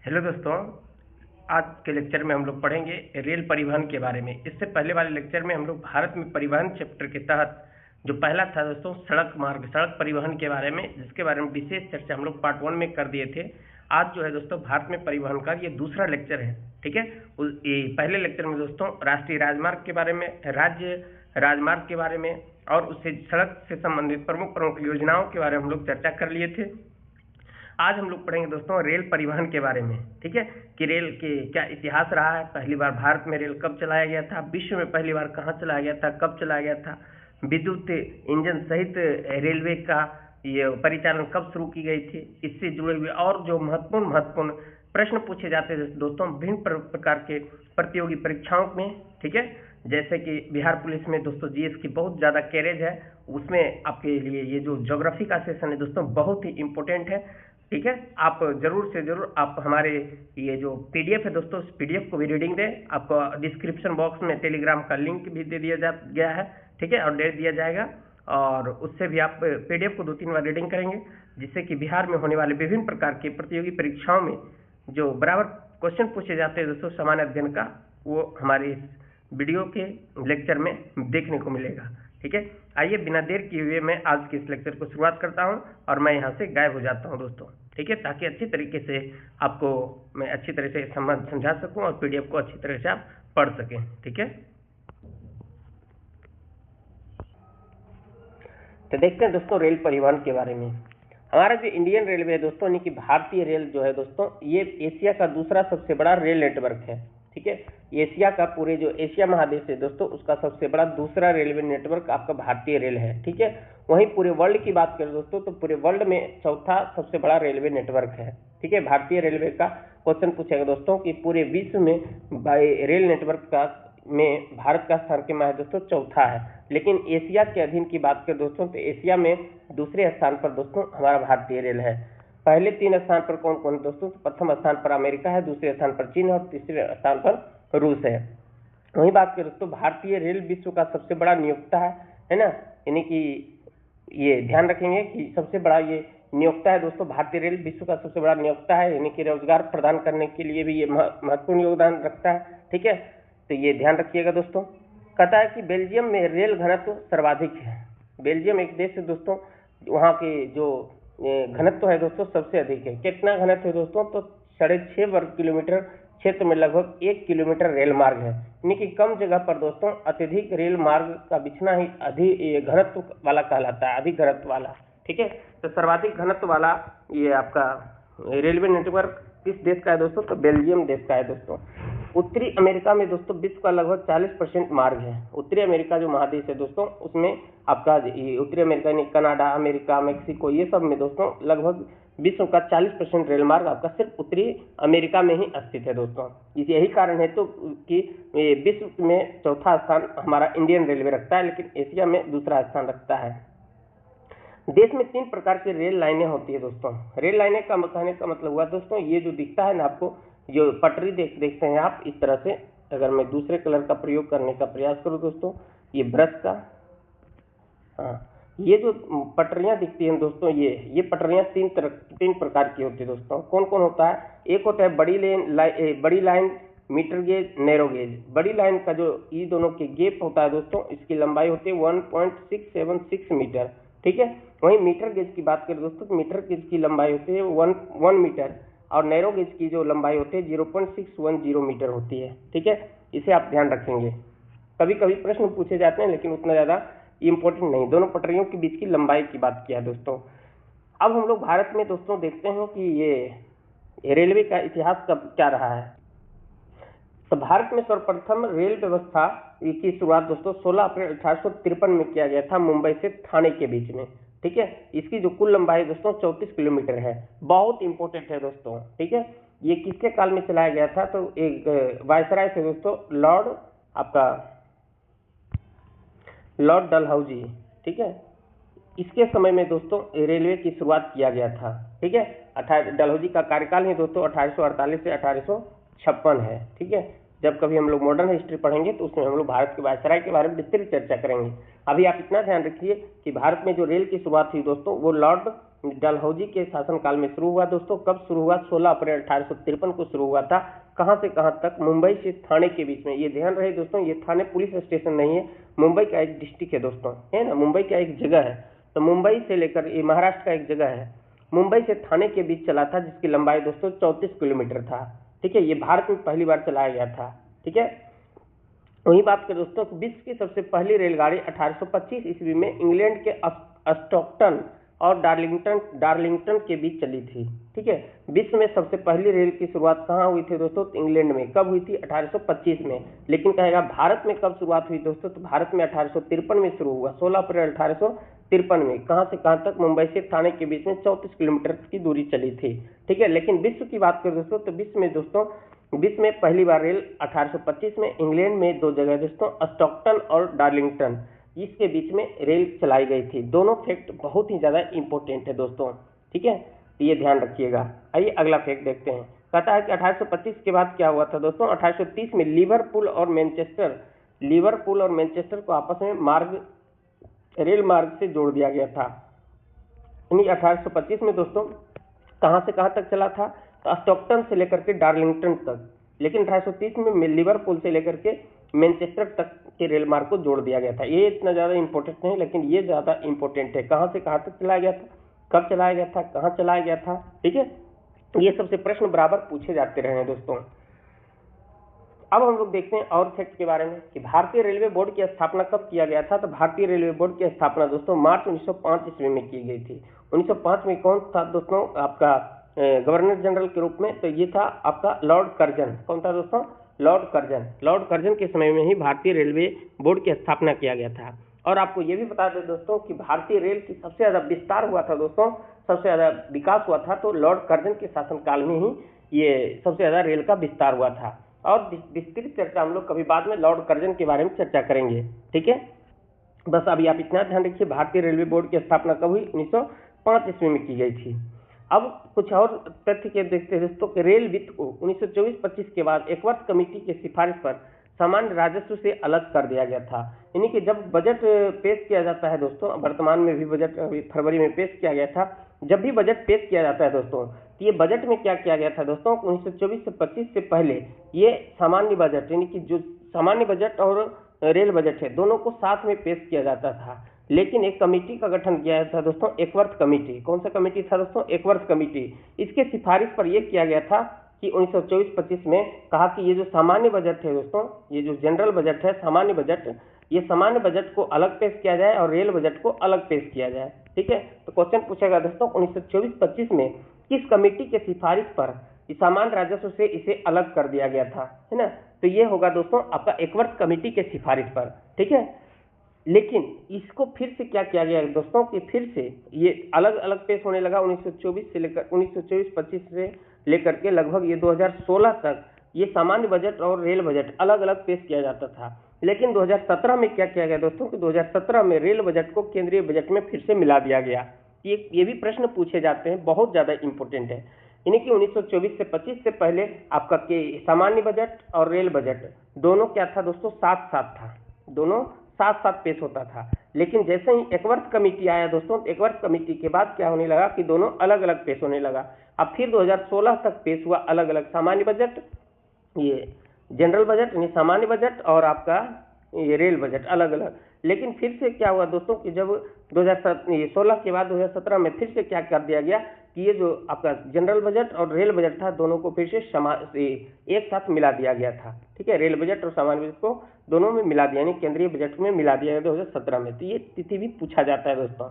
Hello दोस्तों, आज के लेक्चर में हम लोग पढ़ेंगे रेल परिवहन के बारे में। इससे पहले वाले लेक्चर में हम लोग भारत में परिवहन चैप्टर के तहत जो पहला था दोस्तों सड़क परिवहन के बारे में, जिसके बारे में विशेष चर्चा हम लोग पार्ट 1 में कर दिए थे। आज जो है दोस्तों भारत में परिवहन का ये दूसरा लेक्चर है। ठीक है, ये पहले लेक्चर में दोस्तों राष्ट्रीय राजमार्ग के बारे में, राज्य राजमार्ग के बारे में और उससे सड़क से संबंधित प्रमुख योजनाओं के बारे में हम लोग चर्चा कर लिए थे। आज हम लोग पढ़ेंगे दोस्तों रेल परिवहन के बारे में। ठीक है, कि रेल के क्या इतिहास रहा है, पहली बार भारत में रेल कब चलाया गया था, विश्व में पहली बार कहाँ चलाया गया था, कब चलाया गया था, विद्युत इंजन सहित रेलवे का ये परिचालन कब शुरू की गई थी, इससे जुड़े हुए और जो महत्वपूर्ण प्रश्न पूछे जाते हैं दोस्तों विभिन्न प्रकार के प्रतियोगी परीक्षाओं में। ठीक है, जैसे कि बिहार पुलिस में दोस्तों जीएस की बहुत ज़्यादा कैरेज है, उसमें आपके लिए ये जो ज्योग्राफी का सेशन है दोस्तों बहुत ही इम्पोर्टेंट है। ठीक है, आप जरूर से जरूर आप हमारे ये जो पीडीएफ है दोस्तों, उस पीडीएफ को भी रीडिंग दें। आपको डिस्क्रिप्शन बॉक्स में टेलीग्राम का लिंक भी दे दिया गया है। ठीक है, और दे दिया जाएगा, और उससे भी आप पीडीएफ को 2-3 बार रीडिंग करेंगे, जिससे कि बिहार में होने वाले विभिन्न प्रकार के प्रतियोगी परीक्षाओं में जो बराबर क्वेश्चन पूछे जाते हैं दोस्तों सामान्य अध्ययन का, वो हमारे इस वीडियो के लेक्चर में देखने को मिलेगा। ठीक है, आइए बिना देर किए हुए मैं आज के इस लेक्चर को शुरुआत करता हूं और मैं यहां से गायब हो जाता हूं दोस्तों। ठीक है, ताकि अच्छी तरीके से आपको मैं अच्छी तरह से समझा सकूं और पीडीएफ को अच्छी तरह से आप पढ़ सकें। ठीक है, तो देखते हैं दोस्तों रेल परिवहन के बारे में। हमारा जो इंडियन रेलवे है दोस्तों, यानी कि भारतीय रेल जो है दोस्तों, ये एशिया का दूसरा सबसे बड़ा रेल नेटवर्क है। ठीक है, एशिया का पूरे जो एशिया महादेश है दोस्तों, उसका सबसे बड़ा दूसरा रेलवे नेटवर्क आपका भारतीय रेल है। ठीक है, वहीं पूरे वर्ल्ड की बात करें दोस्तों, तो पूरे वर्ल्ड में चौथा सबसे बड़ा रेलवे नेटवर्क है। ठीक है, भारतीय रेलवे का क्वेश्चन पूछेगा दोस्तों कि पूरे विश्व में रेल नेटवर्क का में भारत का स्थान के है दोस्तों चौथा है। लेकिन एशिया के अधीन की बात करें दोस्तों, तो एशिया में दूसरे स्थान पर दोस्तों हमारा भारतीय रेल है। पहले 3 स्थान पर कौन कौन दोस्तों? प्रथम स्थान पर अमेरिका है, दूसरे स्थान पर चीन और तीसरे स्थान पर रूस है। वही बात करें दोस्तों, भारतीय रेल विश्व का सबसे बड़ा नियोक्ता है ना, यानी कि ये ध्यान रखेंगे कि सबसे बड़ा ये नियोक्ता है दोस्तों। भारतीय रेल विश्व का सबसे बड़ा नियोक्ता है, यानी कि रोजगार प्रदान करने के लिए भी ये महत्वपूर्ण योगदान रखता है। ठीक है, तो ये ध्यान रखिएगा दोस्तों। कहता है कि बेल्जियम में रेल घनत्व सर्वाधिक है। बेल्जियम एक देश है दोस्तों, वहाँ के जो घनत्व है दोस्तों सबसे अधिक है। कितना घनत्व है दोस्तों? तो 6.5 वर्ग किलोमीटर क्षेत्र में लगभग 1 किलोमीटर रेल मार्ग है, यानी कि कम जगह पर दोस्तों अत्यधिक रेल मार्ग का बिछना ही अधिक घनत्व वाला कहलाता है, अधिक घनत्व वाला। ठीक है, तो सर्वाधिक घनत्व वाला ये आपका रेलवे नेटवर्क किस देश का है दोस्तों? तो बेल्जियम देश का है दोस्तों। उत्तरी अमेरिका में दोस्तों विश्व का लगभग 40% मार्ग है। उत्तरी अमेरिका जो महादेश है दोस्तों, उसमें आपका उत्तरी अमेरिका यानी कनाडा, अमेरिका, मेक्सिको, ये सब में दोस्तों लगभग विश्व का 40% रेल मार्ग आपका सिर्फ उत्तरी अमेरिका में ही स्थित है दोस्तों। यही कारण है तो कि विश्व में चौथा स्थान हमारा इंडियन रेलवे रखता है, लेकिन एशिया में दूसरा स्थान रखता है। देश में 3 प्रकार की रेल लाइनें होती है दोस्तों। रेल लाइनें का कहने का मतलब हुआ दोस्तों, ये जो दिखता है ना आपको, जो पटरी देखते हैं आप इस तरह से, अगर मैं दूसरे कलर का प्रयोग करने का प्रयास करूं दोस्तों, ये ब्रश का, हाँ, ये जो पटरियां दिखती हैं दोस्तों, ये पटरियां 3 प्रकार की होती है दोस्तों। कौन कौन होता है? एक होता है बड़ी line, metre gauge, narrow gauge. बड़ी लाइन का जो ये दोनों के गेप होता है दोस्तों, इसकी लंबाई होती है 1.676 मीटर। ठीक है, वहीं मीटर गेज की बात करें दोस्तों, तो मीटर गेज की लंबाई होती है 1 मीटर, और नैरो गेज की जो लंबाई होती है 0.610 मीटर होती है। ठीक है, इसे आप ध्यान रखेंगे। कभी कभी प्रश्न पूछे जाते हैं, लेकिन उतना ज़्यादा इम्पोर्टेंट नहीं। दोनों पटरियों के बीच की लंबाई की बात किया दोस्तों। अब हम लोग भारत में दोस्तों देखते हैं कि ये रेलवे का इतिहास कब क्या रहा है। तो भारत में सर्वप्रथम रेल व्यवस्था की शुरुआत दोस्तों 16 अप्रैल 1853 में किया गया था, मुंबई से ठाणे के बीच में। ठीक है, इसकी जो कुल लंबाई दोस्तों 34 किलोमीटर है। बहुत इंपॉर्टेंट है दोस्तों। ठीक है, ये किसके काल में चलाया गया था? तो एक वायसराय थे दोस्तों, लॉर्ड डलहौजी। ठीक है, इसके समय में दोस्तों रेलवे की शुरुआत किया गया था। ठीक है, डलहौजी का कार्यकाल है दोस्तों 1848 से 1856 है। ठीक है, जब कभी हम लोग मॉडर्न हिस्ट्री पढ़ेंगे तो उसमें हम लोग भारत के वायसराय के बारे में विस्तृत चर्चा करेंगे। अभी आप इतना ध्यान रखिए कि भारत में जो रेल की शुरुआत हुई दोस्तों, वो लॉर्ड डलहौजी के शासनकाल में शुरू हुआ दोस्तों। कब शुरू हुआ? 16 अप्रैल 1853 को शुरू हुआ था। कहां से कहां तक? मुंबई से थाने के बीच में। ये ध्यान रहे दोस्तों, ये थाने पुलिस स्टेशन नहीं है, मुंबई का एक डिस्ट्रिक्ट है दोस्तों, है ना, मुंबई का एक जगह है। तो मुंबई से लेकर, ये महाराष्ट्र का एक जगह है, मुंबई से थाने के बीच चला था, जिसकी लंबाई दोस्तों 34 किलोमीटर था। ठीक है, ये भारत में पहली बार चलाया गया था। ठीक है, वही बात करें दोस्तों, विश्व की सबसे पहली रेलगाड़ी 1825 ईस्वी में इंग्लैंड के स्टॉकटन और डार्लिंगटन के बीच चली थी। ठीक है, विश्व में सबसे पहली रेल की शुरुआत कहाँ हुई थी दोस्तों? तो इंग्लैंड में। कब हुई थी? 1825 में। लेकिन कहेगा भारत में कब शुरुआत हुई दोस्तों? तो भारत में 1853 में शुरू हुआ, 16 अप्रैल 1853 में। कहां से कहां तक? मुंबई से थाने के बीच में 34 किलोमीटर की दूरी चली थी। ठीक है, लेकिन विश्व की बात करें दोस्तों, तो विश्व में पहली बार रेल 1825 में इंग्लैंड में दो जगह दोस्तों, स्टॉकटन और डार्लिंगटन, इसके बीच में रेल चलाई गई थी। दोनों फैक्ट बहुत ही ज्यादा इंपॉर्टेंट है दोस्तों। ठीक है, तो ये ध्यान रखिएगा। आइए अगला फैक्ट देखते हैं। कहता है कि 1825 के बाद क्या हुआ था दोस्तों? 1830 में लिवरपूल और मैनचेस्टर को आपस में रेल मार्ग से जोड़ दिया गया था। यानी 1825 में दोस्तों कहां से कहां तक चला था? तो स्टॉकटन से लेकर के डार्लिंगटन तक। लेकिन 1830 में लिवरपूल से लेकर के मैनचेस्टर तक के रेल मार्ग को जोड़ दिया गया था। ये इतना ज्यादा इंपॉर्टेंट नहीं, लेकिन ये ज्यादा इंपॉर्टेंट है। कहां से कहां तक चलाया गया था, कब चलाया गया था, कहां चलाया गया था। ठीक है, ये सबसे प्रश्न बराबर पूछे जाते रहे हैं दोस्तों। अब हम लोग देखते हैं और फैक्ट के बारे में कि भारतीय रेलवे बोर्ड की स्थापना कब किया गया था। तो भारतीय रेलवे बोर्ड की स्थापना दोस्तों मार्च 1905 ईस्वी में की गई थी। 1905 में कौन था दोस्तों आपका गवर्नर जनरल के रूप में? तो ये था आपका लॉर्ड कर्जन। कौन था दोस्तों? लॉर्ड कर्जन के समय में ही भारतीय रेलवे बोर्ड की स्थापना किया गया था। और आपको ये भी बता दें दोस्तों कि भारतीय रेल की सबसे ज्यादा विस्तार हुआ था दोस्तों, सबसे ज्यादा विकास हुआ था तो लॉर्ड कर्जन के शासनकाल में ही ये सबसे ज्यादा रेल का विस्तार हुआ था। और विस्तृत चर्चा हम लोग कभी बाद में लॉर्ड कर्जन के बारे में चर्चा करेंगे। ठीक है, बस अभी आप इतना ध्यान रखिए, भारतीय रेलवे बोर्ड की स्थापना कब हुई? 1905 ईस्वी में की गई थी। अब कुछ और तथ्य के देखते हैं दोस्तों कि रेल वित्त को 1924-25 के बाद एक वर्ष कमेटी की सिफारिश पर सामान्य राजस्व से अलग कर दिया गया था। यानी कि जब बजट पेश किया जाता है दोस्तों, वर्तमान में भी बजट फरवरी में पेश किया गया था, जब भी बजट पेश किया जाता है दोस्तों, तो ये बजट में क्या किया गया था दोस्तों? 1924 से 25 से पहले ये सामान्य बजट, यानी कि जो सामान्य बजट और रेल बजट है दोनों को साथ में पेश किया जाता था। लेकिन एक कमेटी का गठन किया था दोस्तों, एकवर्थ कमेटी। कौन सा कमेटी था दोस्तों? एकवर्थ कमेटी। इसके सिफारिश पर यह किया गया था कि 1924-25 में कहा कि ये जो सामान्य बजट है दोस्तों, ये जो जनरल बजट है, सामान्य बजट, ये सामान्य बजट को अलग पेश किया जाए और रेल बजट को अलग पेश किया जाए। ठीक है, तो क्वेश्चन पूछेगा दोस्तों 1924-25 में किस कमेटी के सिफारिश पर सामान्य राजस्व से इसे अलग कर दिया गया था, है ना? तो ये होगा दोस्तों आपका एकवर्थ कमेटी के सिफारिश पर। ठीक है, लेकिन इसको फिर से क्या किया गया दोस्तों कि फिर से ये अलग अलग पेश होने लगा 1924 से लेकर 1924-25 से लेकर के लगभग ये 2016 तक ये सामान्य बजट और रेल बजट अलग अलग पेश किया जाता था। लेकिन 2017 में क्या किया गया दोस्तों कि 2017 में रेल बजट को केंद्रीय बजट में फिर से मिला दिया गया। ये भी प्रश्न पूछे जाते हैं, बहुत ज्यादा इंपॉर्टेंट है। यानी कि 1924 से 25 से पहले आपका सामान्य बजट और रेल बजट दोनों क्या था दोस्तों? साथ साथ था, दोनों साथ साथ पेश होता था। लेकिन जैसे ही एकवर्थ कमेटी आया दोस्तों, एकवर्थ कमेटी के बाद क्या होने लगा कि दोनों अलग अलग पेश होने लगा। अब फिर 2016 तक पेश हुआ अलग अलग सामान्य बजट, ये जनरल बजट यानी सामान्य बजट और आपका ये रेल बजट अलग अलग। लेकिन फिर से क्या हुआ दोस्तों कि जब 2016 के बाद 2017 में फिर से क्या कर दिया गया कि ये जो आपका जनरल बजट और रेल बजट था दोनों को फिर से एक साथ मिला दिया गया था। ठीक है, रेल बजट और सामान्य बजट को दोनों में मिला दिया, यानी केंद्रीय बजट में मिला दिया गया 2017 में। तो ये तिथि भी पूछा जाता है दोस्तों।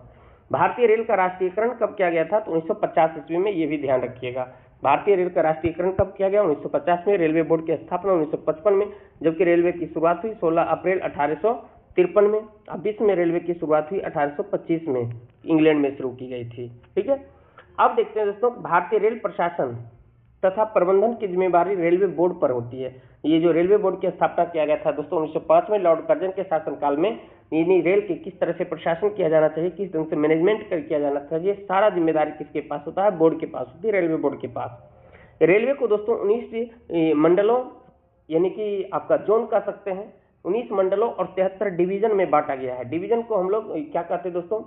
भारतीय रेल का राष्ट्रीयकरण कब किया गया था? तो 1950 ईस्वी में, ये भी ध्यान रखिएगा। भारतीय रेल का राष्ट्रीयकरण कब किया गया? 1950 में। रेलवे बोर्ड की स्थापना 1955 में, जबकि रेलवे की शुरुआत हुई 16 अप्रैल 1853 में। अब विश्व में रेलवे की शुरुआत हुई 1825 में, इंग्लैंड में शुरू की गई थी। ठीक है, अब देखते हैं दोस्तों भारतीय रेल प्रशासन तथा प्रबंधन की जिम्मेदारी रेलवे बोर्ड पर होती है। ये जो रेलवे बोर्ड की स्थापना किया गया था दोस्तों 1905 में लॉर्ड कर्जन के शासनकाल में, यानी रेल के किस तरह से प्रशासन किया जाना चाहिए, किस ढंग से मैनेजमेंट किया जाना चाहिए, सारा जिम्मेदारी किसके पास होता है? बोर्ड के पास होती है, रेलवे बोर्ड के पास। रेलवे को दोस्तों 19 मंडलों यानी कि आपका जोन कह सकते हैं, 19 मंडलों और 73 डिवीजन में बांटा गया है। डिवीजन को हम लोग क्या कहते हैं दोस्तों?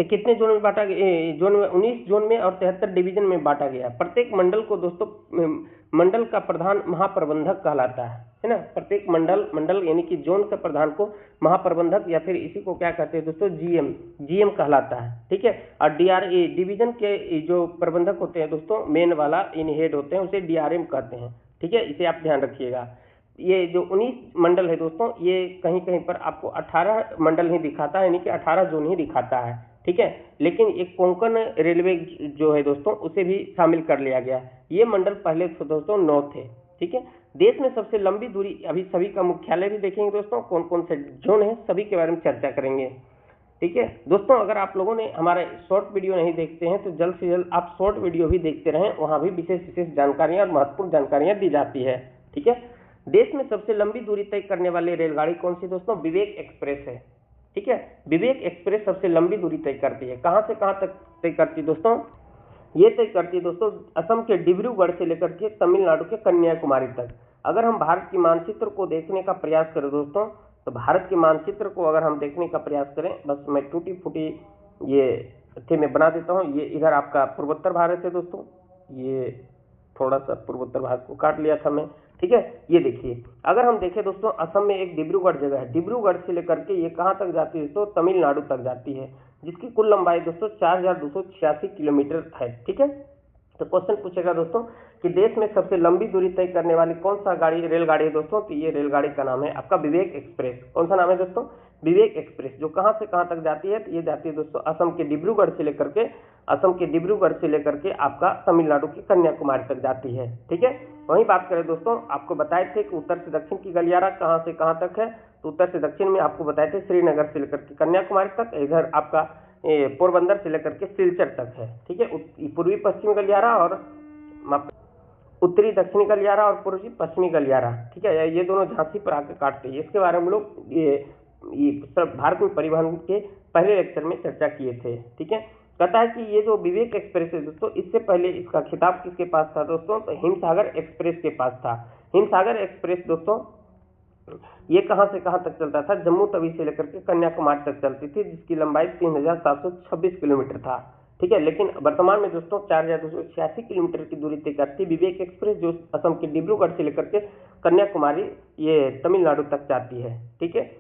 तो कितने जोन में बांटा गया? जोन में 19 जोन में और 73 डिवीजन में बांटा गया। प्रत्येक मंडल को दोस्तों मंडल का प्रधान महाप्रबंधक कहलाता है ना। प्रत्येक मंडल यानी कि जोन के प्रधान को महाप्रबंधक या फिर इसी को क्या कहते हैं दोस्तों, जीएम कहलाता है। ठीक है। और डीआरए डिवीजन के जो प्रबंधक होते हैं दोस्तों, मेन वाला इन हेड होते हैं, उसे डीआरएम कहते हैं। ठीक है, इसे आप ध्यान रखिएगा। ये जो 19 मंडल है दोस्तों, ये कहीं कहीं पर आपको 18 मंडल ही दिखाता है, यानी कि 18 जोन ही दिखाता है। ठीक है, लेकिन एक कोंकण रेलवे जो है दोस्तों, उसे भी शामिल कर लिया गया। ये मंडल पहले तो दोस्तों 9 थे। ठीक है, देश में सबसे लंबी दूरी, अभी सभी का मुख्यालय भी देखेंगे दोस्तों, कौन कौन से जोन है सभी के बारे में चर्चा करेंगे। ठीक है दोस्तों, अगर आप लोगों ने हमारे शॉर्ट वीडियो नहीं देखते हैं तो जल्द से जल्द आप शॉर्ट वीडियो भी देखते रहें, वहां भी विशेष जानकारियां और महत्वपूर्ण जानकारियां दी जाती है। ठीक है, देश में सबसे लंबी दूरी तय करने वाली रेलगाड़ी कौन सी दोस्तों? विवेक एक्सप्रेस है। ठीक है, विवेक एक्सप्रेस सबसे लंबी दूरी तय करती है। कहां से कहां तक तय करती है दोस्तों? ये तय करती है दोस्तों असम के डिब्रूगढ़ से लेकर के तमिलनाडु के कन्याकुमारी तक। अगर हम भारत के मानचित्र को देखने का प्रयास करें दोस्तों, तो भारत के मानचित्र को अगर हम देखने का प्रयास करें, बस मैं टूटी फूटी ये मैं बना देता हूँ। ये इधर आपका पूर्वोत्तर भारत है दोस्तों, ये थोड़ा सा पूर्वोत्तर भारत को काट लिया था मैं। ठीक है, ये देखिए, अगर हम देखें दोस्तों, असम में एक डिब्रूगढ़ जगह है, डिब्रूगढ़ से लेकर के ये कहां तक जाती है दोस्तों? तमिलनाडु तक जाती है, जिसकी कुल लंबाई दोस्तों 4286 किलोमीटर है। ठीक है, तो क्वेश्चन पूछेगा दोस्तों कि देश में सबसे लंबी दूरी तय करने वाली कौन सा रेलगाड़ी है दोस्तों? तो ये रेलगाड़ी का नाम है आपका विवेक एक्सप्रेस। कौन सा नाम है दोस्तों? विवेक एक्सप्रेस। जो कहां से कहां तक जाती है? तो ये जाती है दोस्तों असम के डिब्रूगढ़ से लेकर के आपका तमिलनाडु की कन्याकुमारी तक जाती है। ठीक है, वहीं बात करें दोस्तों, आपको बताए थे कि उत्तर से दक्षिण की गलियारा कहां से कहां तक है, तो उत्तर से दक्षिण में आपको बताए थे श्रीनगर से लेकर के कन्याकुमारी तक, इधर आपका पोरबंदर से लेकर के सिलचर तक है। ठीक है, पूर्वी पश्चिमी गलियारा और उत्तरी दक्षिणी गलियारा और पूर्वी पश्चिमी गलियारा। ठीक है, ये दोनों झांसी पर आकर काटते हैं। इसके बारे में हम लोग ये भारत में परिवहन के पहले लेक्चर में चर्चा किए थे। ठीक है, कहता है कि ये जो विवेक एक्सप्रेस है दोस्तों, इससे पहले इसका खिताब किसके पास था दोस्तों? तो हिमसागर एक्सप्रेस के पास था। हिमसागर एक्सप्रेस दोस्तों ये कहां से कहां तक चलता था? जम्मू तवी से लेकर के कन्याकुमारी तक चलती थी, जिसकी लंबाई 3726 किलोमीटर था। ठीक है, लेकिन वर्तमान में दोस्तों 4286 किलोमीटर की दूरी तय करती विवेक एक्सप्रेस, जो असम के डिब्रूगढ़ से लेकर के कन्याकुमारी ये तमिलनाडु तक जाती है। ठीक है,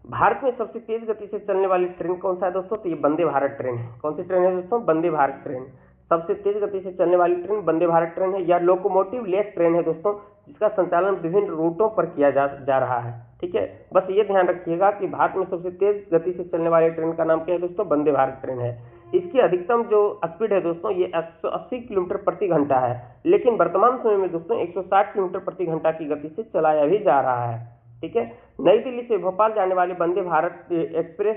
भारत में सबसे तेज गति से चलने वाली ट्रेन कौन सा है दोस्तों? तो ये वंदे भारत ट्रेन है। कौन सी ट्रेन है दोस्तों? वंदे भारत ट्रेन। सबसे तेज गति से चलने वाली ट्रेन वंदे भारत ट्रेन है। यह लोकोमोटिव लेस ट्रेन है दोस्तों, जिसका संचालन विभिन्न रूटों पर किया जा रहा है। ठीक है, बस ये ध्यान रखिएगा कि भारत में सबसे तेज गति से चलने वाली ट्रेन का नाम क्या है दोस्तों? वंदे भारत ट्रेन है। इसकी अधिकतम जो स्पीड है दोस्तों, ये 180 किलोमीटर प्रति घंटा है, लेकिन वर्तमान समय में दोस्तों 160 किलोमीटर प्रति घंटा की गति से चलाया भी जा रहा है। ठीक है, नई दिल्ली से भोपाल जाने वाली वंदे भारत एक्सप्रेस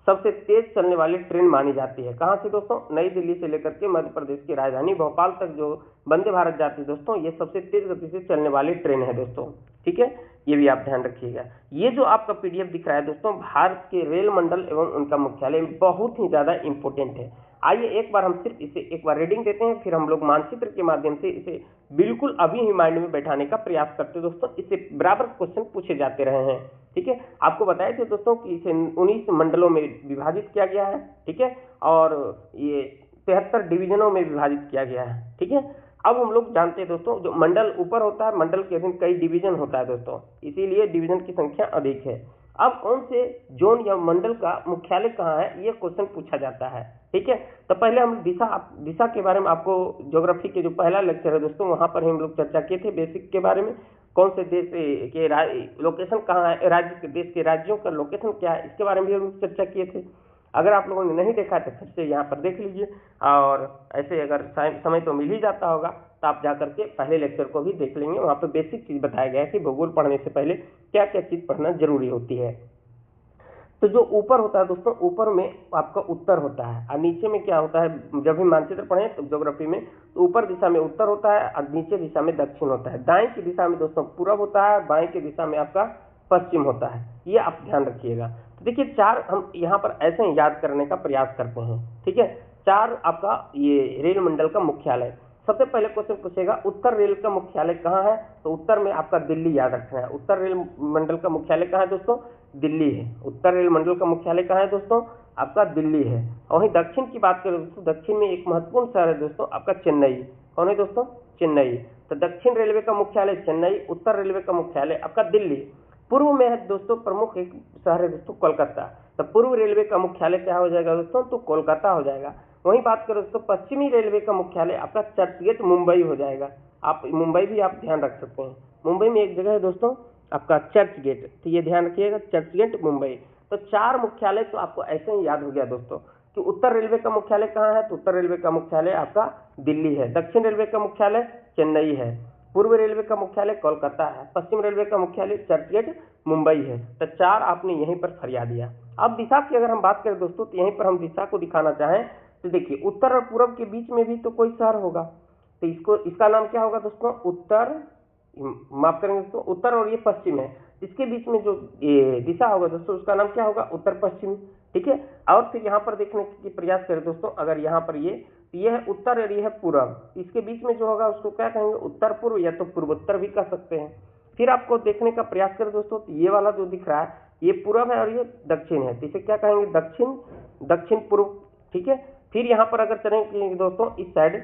सबसे तेज चलने वाली ट्रेन मानी जाती है। कहां से दोस्तों? नई दिल्ली से लेकर के मध्य प्रदेश की राजधानी भोपाल तक जो वंदे भारत जाती है दोस्तों, ये सबसे तेज गति से चलने वाली ट्रेन है दोस्तों। ठीक है, ये भी आप ध्यान रखिएगा। ये जो आपका पीडीएफ दिख रहा है दोस्तों, भारत के रेल मंडल एवं उनका मुख्यालय बहुत ही ज्यादा इंपॉर्टेंट है। आइए एक बार हम सिर्फ इसे एक बार रीडिंग देते हैं, फिर हम लोग मानचित्र के माध्यम से इसे बिल्कुल अभी ही माइंड में बैठाने का प्रयास करते हैं दोस्तों। इससे बराबर क्वेश्चन पूछे जाते रहे हैं। ठीक है, आपको बताए थे दोस्तों कि इसे 19 मंडलों में विभाजित किया गया है। ठीक है, और ये 73 डिवीजनों में विभाजित किया गया है। ठीक है, अब हम लोग जानते हैं दोस्तों, जो मंडल ऊपर होता है, मंडल के अधीन कई डिवीजन होता है दोस्तों, इसीलिए डिवीजन की संख्या अधिक है। अब कौन से जोन या मंडल का मुख्यालय कहाँ है, ये क्वेश्चन पूछा जाता है। ठीक है, तो पहले हम दिशा के बारे में, आपको ज्योग्राफी के जो पहला लेक्चर है दोस्तों, वहां पर हम लोग चर्चा किए थे बेसिक के बारे में। कौन से देश के लोकेशन कहाँ है, राज्य के देश के राज्यों का लोकेशन क्या है, इसके बारे में भी हम लोग चर्चा किए थे। अगर आप लोगों ने नहीं देखा तो फिर से यहाँ पर देख लीजिए, और ऐसे अगर समय तो मिल ही जाता होगा तो आप जाकर के पहले लेक्चर को भी देख लेंगे। वहाँ पर बेसिक चीज बताया गया है कि भूगोल पढ़ने से पहले क्या क्या चीज पढ़ना जरूरी होती है। तो जो ऊपर होता है दोस्तों, ऊपर में आपका उत्तर होता है, और नीचे में क्या होता है, जब भी मानचित्र पढ़े तो ज्योग्राफी में, तो ऊपर दिशा में उत्तर होता है और नीचे दिशा में दक्षिण होता है। दाएं की दिशा में दोस्तों पूरब होता है, बाएं की दिशा में आपका पश्चिम होता है। ये आप ध्यान रखिएगा। तो देखिए, चार हम यहाँ पर ऐसे ही याद करने का प्रयास करते हैं। ठीक है, चार आपका ये रेल मंडल का मुख्यालय। सबसे पहले क्वेश्चन पूछेगा उत्तर रेल का मुख्यालय कहाँ है, तो उत्तर में आपका दिल्ली याद रखना है। उत्तर रेल मंडल का मुख्यालय कहाँ है दोस्तों? दिल्ली है। उत्तर रेल मंडल का मुख्यालय कहाँ है दोस्तों? आपका दिल्ली है। और वहीं दक्षिण की बात करें दोस्तों, दक्षिण में एक महत्वपूर्ण शहर है दोस्तों आपका चेन्नई। कौन है दोस्तों? चेन्नई। तो दक्षिण रेलवे का मुख्यालय चेन्नई, उत्तर रेलवे का मुख्यालय आपका दिल्ली। पूर्व में है दोस्तों प्रमुख एक शहर है दोस्तों कोलकाता। तो पूर्व रेलवे का मुख्यालय क्या हो जाएगा दोस्तों? तो कोलकाता हो जाएगा। वहीं बात करें दोस्तों पश्चिमी रेलवे का मुख्यालय आपका चर्चगेट मुंबई हो जाएगा। आप मुंबई भी आप ध्यान रख सकते हैं। मुंबई में एक जगह है दोस्तों आपका चर्चगेट, तो ये ध्यान रखिएगा, चर्चगेट मुंबई। तो 4 मुख्यालय तो आपको ऐसे ही याद हो गया दोस्तों कि उत्तर रेलवे का मुख्यालय कहाँ है? तो उत्तर रेलवे का मुख्यालय आपका दिल्ली है। दक्षिण रेलवे का मुख्यालय चेन्नई है। पूर्व रेलवे का मुख्यालय कोलकाता है। पश्चिम रेलवे का मुख्यालय चर्चगेट मुंबई है। तो 4 आपने यहीं पर फरिया दिया। अब दिशा की अगर हम बात करें दोस्तों, तो यहीं पर हम दिशा को दिखाना चाहें तो देखिए उत्तर और पूर्व के बीच में भी तो कोई शहर होगा, तो इसका नाम क्या होगा दोस्तों? उत्तर, माफ करेंगे दोस्तों, उत्तर और ये पश्चिम है, इसके बीच में जो ये दिशा होगा दोस्तों उसका नाम क्या होगा? उत्तर पश्चिम। ठीक है। और फिर यहाँ पर देखने की प्रयास करें दोस्तों, अगर यहाँ पर ये है उत्तर और ये है पूर्व, इसके बीच में जो होगा उसको क्या कहेंगे? उत्तर पूर्व या तो पूर्वोत्तर भी कह सकते हैं। फिर आपको देखने का प्रयास करें दोस्तों, तो ये वाला जो दिख रहा है ये पूर्व है और ये दक्षिण है, तो इसे क्या कहेंगे? दक्षिण पूर्व। ठीक है। फिर यहाँ पर अगर चलेंगे दोस्तों इस साइड,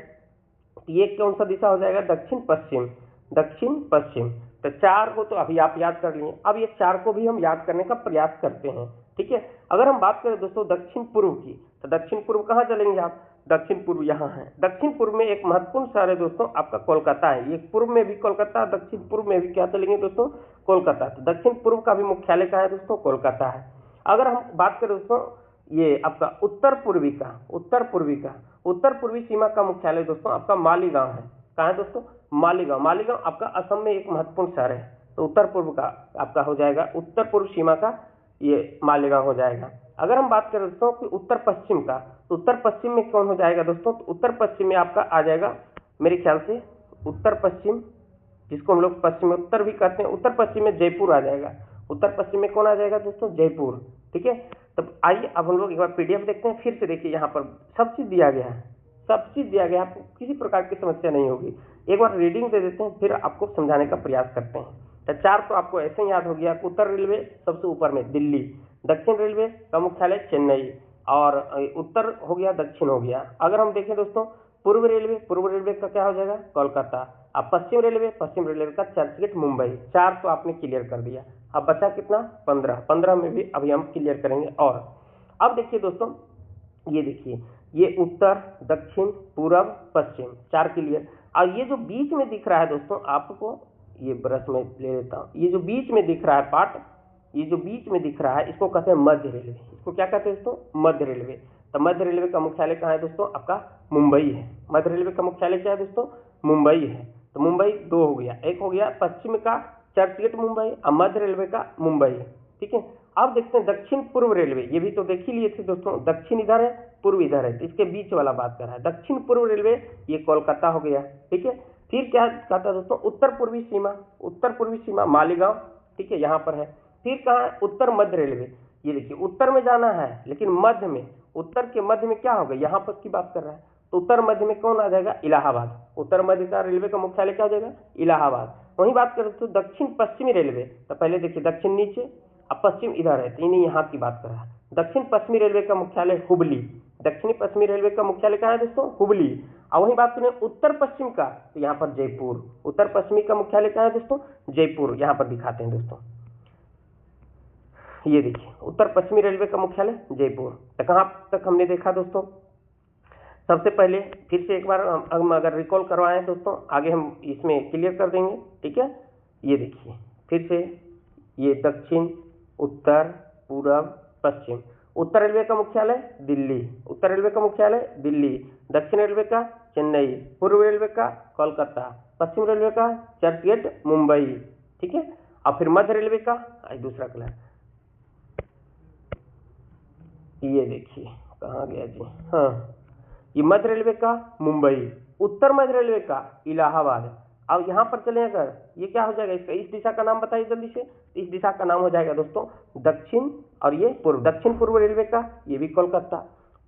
ये कौन सा दिशा हो जाएगा? दक्षिण पश्चिम। दक्षिण पश्चिम। तो 4 को तो अभी आप याद कर लिए, अब ये 4 को भी हम याद करने का प्रयास करते हैं। ठीक है। अगर हम बात करें दोस्तों दक्षिण पूर्व की, तो दक्षिण पूर्व कहाँ चलेंगे आप? दक्षिण पूर्व यहाँ है। दक्षिण पूर्व में एक महत्वपूर्ण शहर है दोस्तों आपका कोलकाता है। ये पूर्व में भी कोलकाता, दक्षिण पूर्व में भी क्या चलेंगे दोस्तों? कोलकाता। तो दक्षिण पूर्व का भी मुख्यालय कहाँ है दोस्तों? कोलकाता है। अगर हम बात करें दोस्तों ये आपका उत्तर पूर्वी सीमा का मुख्यालय दोस्तों आपका मालीगांव है। कहाँ है दोस्तों? मालीगांव। मालीगांव आपका असम में एक महत्वपूर्ण शहर है। तो उत्तर पूर्व का आपका हो जाएगा, उत्तर पूर्व सीमा का ये मालीगांव हो जाएगा। अगर हम बात करें दोस्तों कि उत्तर पश्चिम का, तो उत्तर पश्चिम में कौन हो जाएगा दोस्तों? तो उत्तर पश्चिम में आपका आ जाएगा मेरे ख्याल से उत्तर पश्चिम, जिसको हम लोग पश्चिमोत्तर भी कहते हैं, उत्तर पश्चिम में जयपुर आ जाएगा। उत्तर पश्चिम में कौन आ जाएगा दोस्तों? जयपुर। ठीक है। तब आइए अब हम लोग एक बार पीडीएफ देखते हैं। फिर से देखिए यहाँ पर सब चीज दिया गया है, सब चीज दिया गया है, आपको किसी प्रकार की समस्या नहीं होगी। एक बार रीडिंग दे देते हैं, फिर आपको समझाने का प्रयास करते हैं। तो 4 तो आपको ऐसे ही याद हो गया। उत्तर रेलवे सबसे ऊपर में दिल्ली, दक्षिण रेलवे का मुख्यालय चेन्नई, और उत्तर हो गया, दक्षिण हो गया। अगर हम देखें दोस्तों पूर्व रेलवे का क्या हो जाएगा? कोलकाता। अब पश्चिम रेलवे का चर्चगेट मुंबई। 4 तो आपने क्लियर कर दिया। अब बचा कितना? 15 में भी अभी हम क्लियर करेंगे। और अब देखिए दोस्तों, ये देखिए, ये उत्तर, दक्षिण, पूर्व, पश्चिम, 4 क्लियर। और ये जो बीच में दिख रहा है दोस्तों आपको, ये ब्रश में ले लेता हूँ, ये जो बीच में दिख रहा है पार्ट, ये जो बीच में दिख रहा है इसको कहते हैं मध्य रेलवे। इसको क्या कहते हैं दोस्तों? मध्य रेलवे। तो मध्य रेलवे का मुख्यालय कहाँ है दोस्तों? आपका मुंबई है। मध्य रेलवे का मुख्यालय क्या है दोस्तों? मुंबई है। तो मुंबई 2 हो गया, एक हो गया पश्चिम का चर्चगेट मुंबई और मध्य रेलवे का मुंबई। ठीक है। अब देखते हैं दक्षिण पूर्व रेलवे, ये भी तो देख ही लिए थे दोस्तों, दक्षिण इधर है, पूर्व इधर है, तो इसके बीच वाला बात कर रहा है। दक्षिण पूर्व रेलवे ये कोलकाता हो गया। ठीक है। फिर क्या कहता है दोस्तों? उत्तर पूर्वी सीमा मालीगांव। ठीक है, यहाँ पर है। फिर कहाँ है? उत्तर मध्य रेलवे। ये देखिए उत्तर में जाना है लेकिन मध्य में, उत्तर के मध्य में क्या होगा? यहाँ पर की बात कर रहा है। तो उत्तर मध्य में कौन आ जाएगा? इलाहाबाद। उत्तर मध्य का रेलवे का मुख्यालय क्या हो जाएगा? इलाहाबाद। वहीं बात करें तो दक्षिण पश्चिमी रेलवे, तो पहले देखिए दक्षिण नीचे, अब पश्चिम इधर है, तो इन्हीं यहाँ की बात कर रहा है। दक्षिण पश्चिमी रेलवे का मुख्यालय हुबली। दक्षिणी पश्चिमी रेलवे का मुख्यालय कहाँ है दोस्तों? हुबली। और वहीं बात करें उत्तर पश्चिम का, तो यहाँ पर जयपुर। उत्तर पश्चिमी का मुख्यालय कहाँ है दोस्तों? जयपुर। यहाँ पर दिखाते हैं दोस्तों, ये देखिए उत्तर पश्चिमी रेलवे का मुख्यालय जयपुर। तो कहाँ तक हमने देखा दोस्तों? सबसे पहले फिर से एक बार हम अगर रिकॉल करवाएं दोस्तों, आगे हम इसमें क्लियर कर देंगे। ठीक है। ये देखिए फिर से, ये दक्षिण, उत्तर, पूर्व, पश्चिम। उत्तर रेलवे का मुख्यालय दिल्ली, उत्तर रेलवे का मुख्यालय दिल्ली। दक्षिण रेलवे का चेन्नई, पूर्व रेलवे का कोलकाता, पश्चिम रेलवे का चर्चगेट मुंबई। ठीक है। और फिर मध्य रेलवे का दूसरा कलर, ये देखिए कहाँ गया जी, हाँ, ये मध्य रेलवे का मुंबई। उत्तर मध्य रेलवे का इलाहाबाद। अब यहाँ पर चले अगर, ये क्या हो जाएगा? इसका इस दिशा का नाम बताइए जल्दी से। इस दिशा का नाम हो जाएगा दोस्तों दक्षिण, और ये पूर्व। दक्षिण पूर्व रेलवे का ये भी कोलकाता।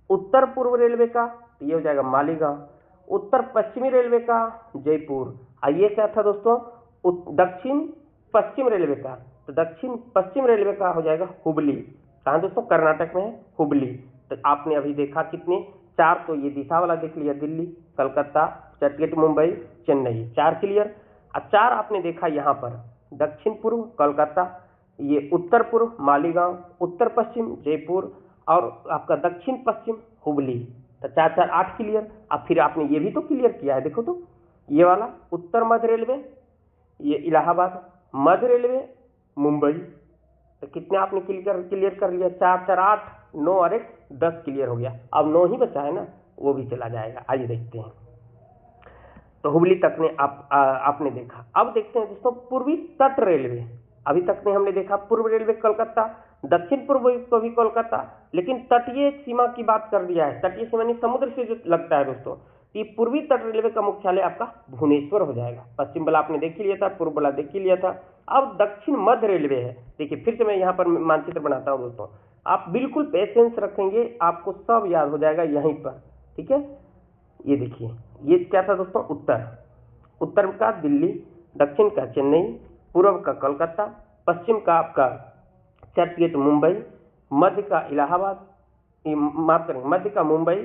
उत्तर पूर्व रेलवे का तो ये हो जाएगा मालीगांव। उत्तर पश्चिमी रेलवे का जयपुर। और ये क्या था दोस्तों? दक्षिण पश्चिम रेलवे का, तो दक्षिण पश्चिम रेलवे का हो जाएगा हुबली। कहाँ दोस्तों? कर्नाटक में है हुबली। तो आपने अभी देखा कितने, 4, तो ये दिशा वाला देख लिया, दिल्ली, कलकत्ता, चर्चगेट, मुंबई, चेन्नई, 4 क्लियर। और 4 आपने देखा यहाँ पर, दक्षिण पूर्व कोलकाता, ये उत्तर पूर्व मालीगांव, उत्तर पश्चिम जयपुर, और आपका दक्षिण पश्चिम हुबली। तो 4 4 8 क्लियर। अब फिर आपने ये भी तो क्लियर किया है, देखो तो ये वाला उत्तर मध्य रेलवे, ये इलाहाबाद, मध्य रेलवे मुंबई। तो कितने आपने क्लियर कर लिया, 4 4 8 9 और 1 10 क्लियर हो गया। अब 9 ही बचा है ना, वो भी चला जाएगा। आइए देखते हैं। तो हुबली तक ने आपने देखा। अब देखते हैं दोस्तों पूर्वी तट रेलवे। अभी तक में हमने देखा पूर्व रेलवे कोलकाता, दक्षिण पूर्व को भी कोलकाता, लेकिन तटीय सीमा की बात कर दिया है। तटीय सीमा नहीं, समुद्र से जो लगता है दोस्तों। ये पूर्वी तट रेलवे का मुख्यालय आपका भुवनेश्वर हो जाएगा। पश्चिम वाला आपने देख ही लिया था, पूर्व वाला देख ही लिया था। अब दक्षिण मध्य रेलवे है। देखिए फिर से मैं यहाँ पर मानचित्र बनाता हूँ दोस्तों, आप बिल्कुल पेशेंस रखेंगे, आपको सब याद हो जाएगा यहीं पर, ठीक है। ये देखिए, ये क्या था दोस्तों, उत्तर का दिल्ली, दक्षिण का चेन्नई, पूर्व का कोलकाता, पश्चिम का आपका चर्चगेट मुंबई, मध्य का इलाहाबाद, माफ करेंगे, मध्य का मुंबई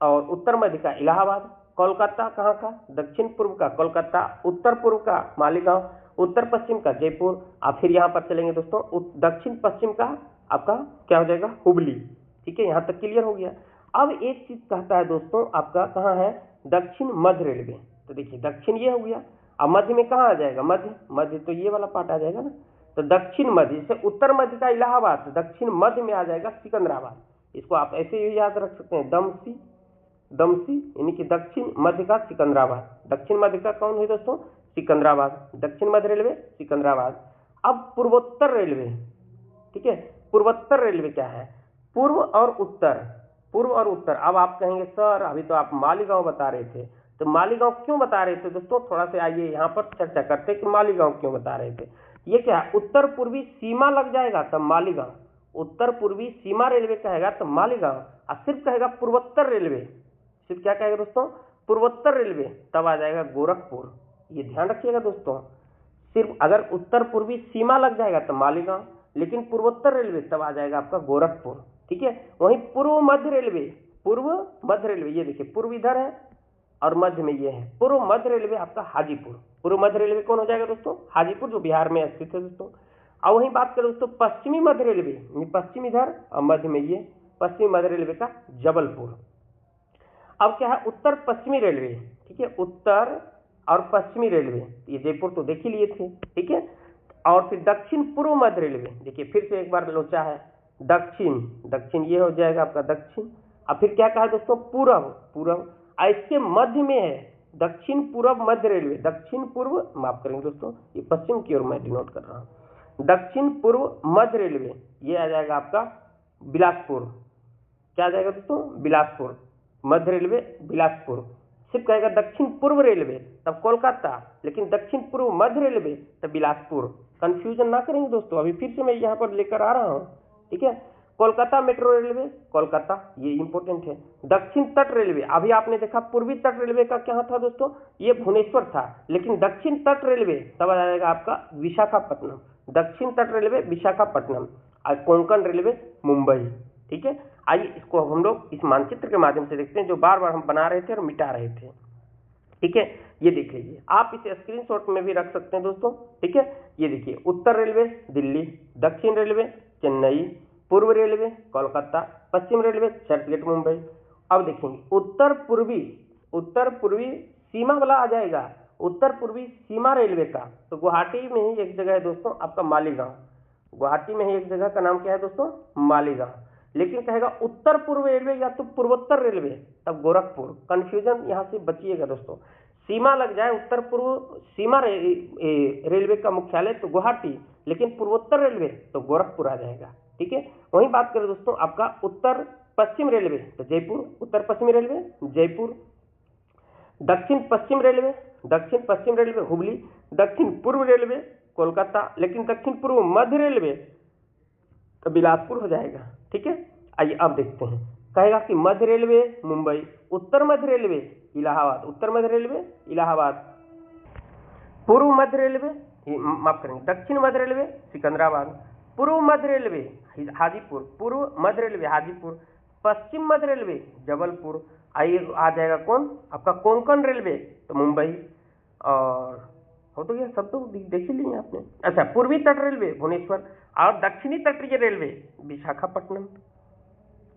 और उत्तर मध्य का इलाहाबाद, कोलकाता कहाँ का, दक्षिण पूर्व का कोलकाता, उत्तर पूर्व का मालीगांव, उत्तर पश्चिम का जयपुर। आप फिर यहाँ पर चलेंगे दोस्तों, दक्षिण पश्चिम का आपका क्या हो जाएगा, हुबली। ठीक है, यहाँ तक क्लियर हो गया। अब एक चीज कहता है दोस्तों, आपका कहाँ है, दक्षिण मध्य रेलवे। तो देखिए दक्षिण ये हो गया, अब मध्य में कहाँ आ जाएगा, मध्य तो ये वाला पार्ट आ जाएगा ना। तो दक्षिण मध्य, जैसे उत्तर मध्य का इलाहाबाद, तो दक्षिण मध्य में आ जाएगा सिकंदराबाद। इसको आप ऐसे ही याद रख सकते हैं, दमसी यानी कि दक्षिण मध्य का सिकंदराबाद। दक्षिण मध्य का कौन है दोस्तों, सिकंदराबाद, दक्षिण मध्य रेलवे सिकंदराबाद। अब पूर्वोत्तर रेलवे, ठीक है, पूर्वोत्तर रेलवे क्या है, पूर्व और उत्तर। अब आप कहेंगे सर अभी तो आप मालीगांव बता रहे थे, तो मालीगांव क्यों बता रहे थे दोस्तों, थोड़ा सा आइए यहाँ पर चर्चा करते हैं कि मालीगांव क्यों बता रहे थे। ये क्या है, उत्तर पूर्वी सीमा लग जाएगा तब मालीगांव, उत्तर पूर्वी सीमा रेलवे कहेगा तो मालीगांव, और सिर्फ कहेगा पूर्वोत्तर रेलवे, सिर्फ क्या कहेगा दोस्तों, पूर्वोत्तर रेलवे, तब आ जाएगा गोरखपुर। ये ध्यान रखिएगा दोस्तों, सिर्फ अगर उत्तर पूर्वी सीमा लग जाएगा तो मालीगांव, लेकिन पूर्वोत्तर रेलवे तब आ जाएगा आपका गोरखपुर। ठीक है, वहीं पूर्व मध्य रेलवे, ये देखिए पूर्व इधर है और मध्य में ये है, पूर्व मध्य रेलवे आपका हाजीपुर। पूर्व मध्य रेलवे कौन हो जाएगा दोस्तों, हाजीपुर, जो बिहार में स्थित है दोस्तों। और वहीं बात करें दोस्तों पश्चिमी मध्य रेलवे, पश्चिम इधर और मध्य में ये, पश्चिमी मध्य रेलवे का जबलपुर। अब क्या है, उत्तर पश्चिमी रेलवे, ठीक है, उत्तर और पश्चिमी रेलवे, ये जयपुर तो देख ही लिए थे, ठीक है। और फिर दक्षिण पूर्व मध्य रेलवे, देखिए फिर से एक बार लोचा है, दक्षिण ये हो जाएगा आपका दक्षिण। अब फिर क्या कहा दोस्तों, पूर्व, इसके मध्य में है दक्षिण पूर्व मध्य रेलवे, दक्षिण पूर्व, माफ करेंगे दोस्तों ये पश्चिम की ओर मैं डिनोट कर रहा हूँ, दक्षिण पूर्व मध्य रेलवे, ये आ जाएगा आपका बिलासपुर। क्या आ जाएगा दोस्तों, बिलासपुर, मध्य रेलवे बिलासपुर। सिर्फ कहेगा दक्षिण पूर्व रेलवे तब कोलकाता, लेकिन दक्षिण पूर्व मध्य रेलवे तब बिलासपुर। कंफ्यूजन ना करेंगे दोस्तों, अभी फिर से मैं यहाँ पर लेकर आ रहा हूँ, ठीक है। कोलकाता मेट्रो रेलवे, कोलकाता, ये इंपॉर्टेंट है। दक्षिण तट रेलवे, अभी आपने देखा पूर्वी तट रेलवे का क्या था दोस्तों, ये भुवनेश्वर था, लेकिन दक्षिण तट रेलवे तब आ जाएगा आपका विशाखापट्टनम, दक्षिण तट रेलवे विशाखापट्टनम, और कोंकण रेलवे मुंबई। ठीक है, आइए इसको हम लोग इस मानचित्र के माध्यम से देखते हैं, जो बार बार हम बना रहे थे और मिटा रहे थे। ठीक है, ये देख लीजिए, आप इसे स्क्रीनशॉट में भी रख सकते हैं दोस्तों। ठीक है, ये देखिए, उत्तर रेलवे दिल्ली, दक्षिण रेलवे चेन्नई, पूर्व रेलवे कोलकाता, पश्चिम रेलवे चर्चगेट मुंबई। अब देखेंगे उत्तर पूर्वी सीमा वाला आ जाएगा, उत्तर पूर्वी सीमा रेलवे का, तो गुवाहाटी में ही एक जगह है दोस्तों आपका मालीगांव, गुवाहाटी में ही एक जगह का नाम क्या है दोस्तों, मालीगांव। लेकिन कहेगा उत्तर पूर्व रेलवे या तो पूर्वोत्तर रेलवे तब गोरखपुर। कंफ्यूजन यहाँ से बचिएगा दोस्तों, सीमा लग जाए उत्तर पूर्व सीमा रेलवे का मुख्यालय तो गुवाहाटी, लेकिन पूर्वोत्तर रेलवे तो गोरखपुर आ जाएगा। ठीक है, वहीं बात करें दोस्तों आपका उत्तर पश्चिम रेलवे तो जयपुर, उत्तर पश्चिमी रेलवे जयपुर, दक्षिण पश्चिम रेलवे हुबली, दक्षिण पूर्व रेलवे कोलकाता, लेकिन दक्षिण पूर्व मध्य रेलवे तो बिलासपुर हो जाएगा। ठीक है, आइए अब देखते हैं, कहेगा कि मध्य रेलवे मुंबई, उत्तर मध्य रेलवे इलाहाबाद, उत्तर मध्य रेलवे इलाहाबाद, पूर्व मध्य रेलवे, माफ करेंगे दक्षिण मध्य रेलवे सिकंदराबाद, पूर्व मध्य रेलवे हाजीपुर, पूर्व मध्य रेलवे हाजीपुर, पश्चिम मध्य रेलवे जबलपुर, आइए आ जाएगा कौन, आपका कोंकण रेलवे तो मुंबई, और हो तो गया, सब तो देख ही लिए आपने। अच्छा, पूर्वी तट रेलवे भुवनेश्वर, और दक्षिणी तटीय रेलवे विशाखापट्टनम।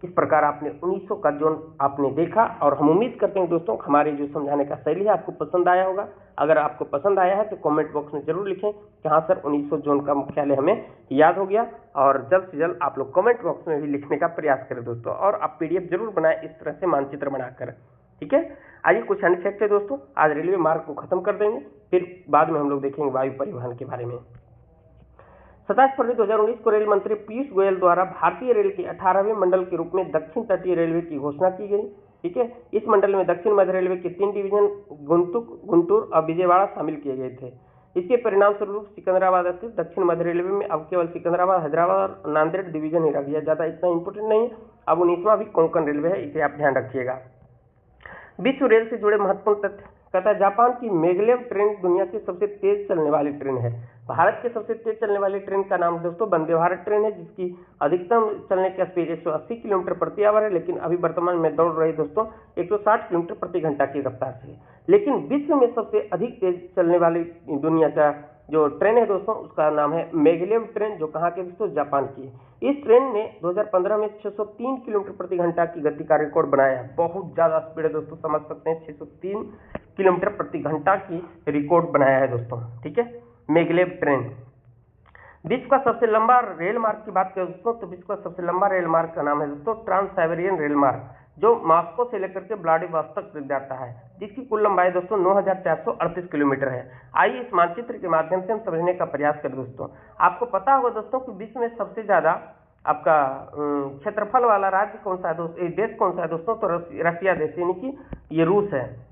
इस प्रकार आपने 1900 का जोन आपने देखा, और हम उम्मीद करते हैं दोस्तों हमारे जो समझाने का शैली है आपको पसंद आया होगा। अगर आपको पसंद आया है तो कमेंट बॉक्स में जरूर लिखें कि हाँ सर 1900 जोन का मुख्यालय हमें याद हो गया, और जल्द से जल्द आप लोग कमेंट बॉक्स में भी लिखने का प्रयास करें दोस्तों, और आप PDF जरूर बनाएं इस तरह से मानचित्र बनाकर, ठीक है। आइए कुछ अन्य फैक्ट है दोस्तों, आज रेलवे मार्ग को खत्म कर देंगे, फिर बाद में हम लोग देखेंगे वायु परिवहन के बारे में। 27 फरवरी 2019 को रेल मंत्री पीयूष गोयल द्वारा भारतीय रेल के 18वें मंडल के रूप में दक्षिण तटीय रेलवे की घोषणा की गई, ठीक है। इस मंडल में दक्षिण मध्य रेलवे के 3 डिवीजन गुंटूर और विजयवाड़ा शामिल किए गए थे। इसके परिणाम स्वरूप सिकंदराबाद स्थित दक्षिण मध्य रेलवे में अब केवल सिकंदराबाद, हैदराबाद और नांदेड़ डिवीजन ही रह गया, ज्यादा इतना इंपोर्टेंट नहीं है। अब 19वां भी कोंकण रेलवे है, इसे आप ध्यान रखिएगा। विश्व रेल से जुड़े महत्वपूर्ण तथ्य, कहता है जापान की मेगलेव ट्रेन दुनिया की सबसे तेज चलने वाली ट्रेन है। भारत के सबसे तेज चलने वाली ट्रेन का नाम दोस्तों वंदे भारत ट्रेन है, जिसकी अधिकतम चलने की स्पीड 180 किलोमीटर प्रति आवर है, लेकिन अभी वर्तमान में दौड़ रही दोस्तों 160 किलोमीटर प्रति घंटा की रफ्तार से। लेकिन विश्व में सबसे अधिक तेज चलने वाली दुनिया का जो ट्रेन है दोस्तों उसका नाम है मेगलेव ट्रेन, जो कहाँ के दोस्तों, जापान की। इस ट्रेन ने 2015 में 603 किलोमीटर प्रति घंटा की गति का रिकॉर्ड बनाया। बहुत ज्यादा स्पीड है दोस्तों, समझ सकते हैं, 603 किलोमीटर प्रति घंटा की रिकॉर्ड बनाया है दोस्तों, ठीक है, मेगलेव ट्रेन। विश्व का सबसे लंबा रेल मार्ग की बात करें दोस्तों तो विश्व का सबसे लंबा रेल मार्ग का नाम है दोस्तों ट्रांस साइबेरियन रेल मार्ग, जो मॉस्को से लेकर के व्लादिवोस्तोक तक जाता है, जिसकी कुल लंबाई दोस्तों 9438 किलोमीटर है। आइए इस मानचित्र के माध्यम से हम समझने का प्रयास करें दोस्तों। आपको पता होगा दोस्तों कि विश्व में सबसे ज्यादा आपका क्षेत्रफल वाला राज्य कौन सा है दोस्तों, देश कौन सा है दोस्तों, तो रशिया देश, यानी कि ये रूस है।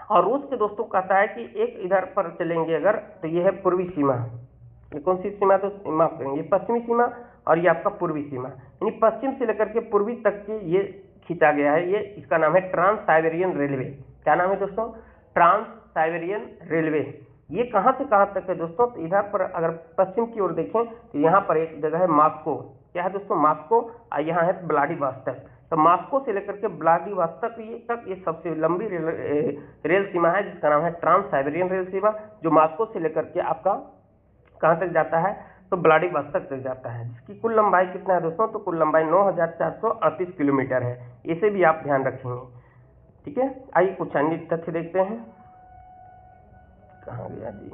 और रूस के दोस्तों कहता है कि एक इधर पर चलेंगे अगर तो ये है पूर्वी सीमा, ये कौन सी सीमा, तो माफ करेंगे, ये पश्चिमी सीमा और ये आपका पूर्वी सीमा, यानी पश्चिम से लेकर के पूर्वी तक के ये खींचा गया है। ये इसका नाम है ट्रांस साइबेरियन रेलवे। क्या नाम है दोस्तों, ट्रांस साइबेरियन रेलवे। ये कहाँ से कहाँ तक है दोस्तों, तो इधर पर अगर पश्चिम की ओर देखें तो यहाँ पर एक जगह है मॉस्को, क्या है दोस्तों, मॉस्को, और यहाँ है व्लादिवोस्तोक। तो मॉस्को से लेकर के व्लादिवोस्तोक तक ये सबसे लंबी रेल सीमा है, जिसका नाम है ट्रांस साइबेरियन रेल सीमा, जो मॉस्को से लेकर के आपका कहाँ तक जाता है, तो व्लादिवोस्तोक तक जाता है, जिसकी कुल लंबाई कितना है दोस्तों, तो कुल लंबाई 9438 किलोमीटर है। इसे भी आप ध्यान रखेंगे, ठीक है। आइए कुछ अन्य तथ्य देखते हैं, कहाँ गया जी,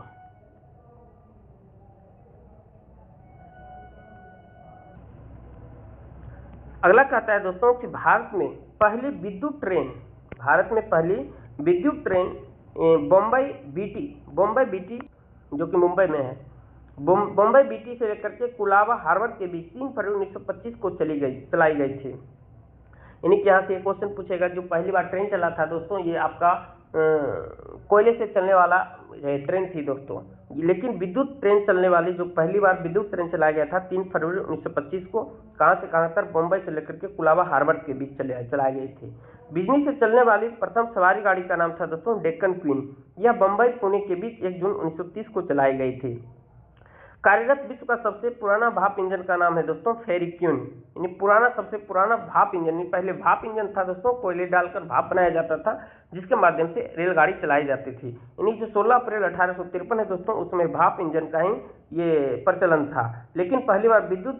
अगला कहता है दोस्तों कि भारत में पहली विद्युत ट्रेन बॉम्बे बीटी जो कि मुंबई में है, बॉम्बे बीटी से लेकर के कुलाबा हार्बर के बीच 3 फरवरी 1925 को चलाई गई थी। यानी कि यहाँ से एक क्वेश्चन पूछेगा, जो पहली बार ट्रेन चला था दोस्तों ये आपका कोयले से चलने वाला ट्रेन थी दोस्तों, लेकिन विद्युत ट्रेन चलने वाली जो पहली बार विद्युत ट्रेन चलाया गया था 3 फरवरी 1925 को, कहाँ से कहाँ तक, बम्बई से लेकर के कुलाबा हार्बर के बीच चलाई गई थी। बिजली से चलने वाली प्रथम सवारी गाड़ी का नाम था दोस्तों डेक्कन क्वीन। यह बम्बई पुणे के बीच 1 जून 1930 को चलाई गई थी। कार्यरत विश्व का सबसे पुराना भाप इंजन का नाम है दोस्तों फेरिक्यून, यानी सबसे पुराना भाप इंजन। पहले भाप इंजन था दोस्तों, कोयले डालकर भाप बनाया जाता था, जिसके माध्यम से रेलगाड़ी चलाई जाती थी। यानी जो 16 अप्रैल 1853 है दोस्तों, उसमें भाप इंजन का ही ये प्रचलन था। लेकिन पहली बार विद्युतीय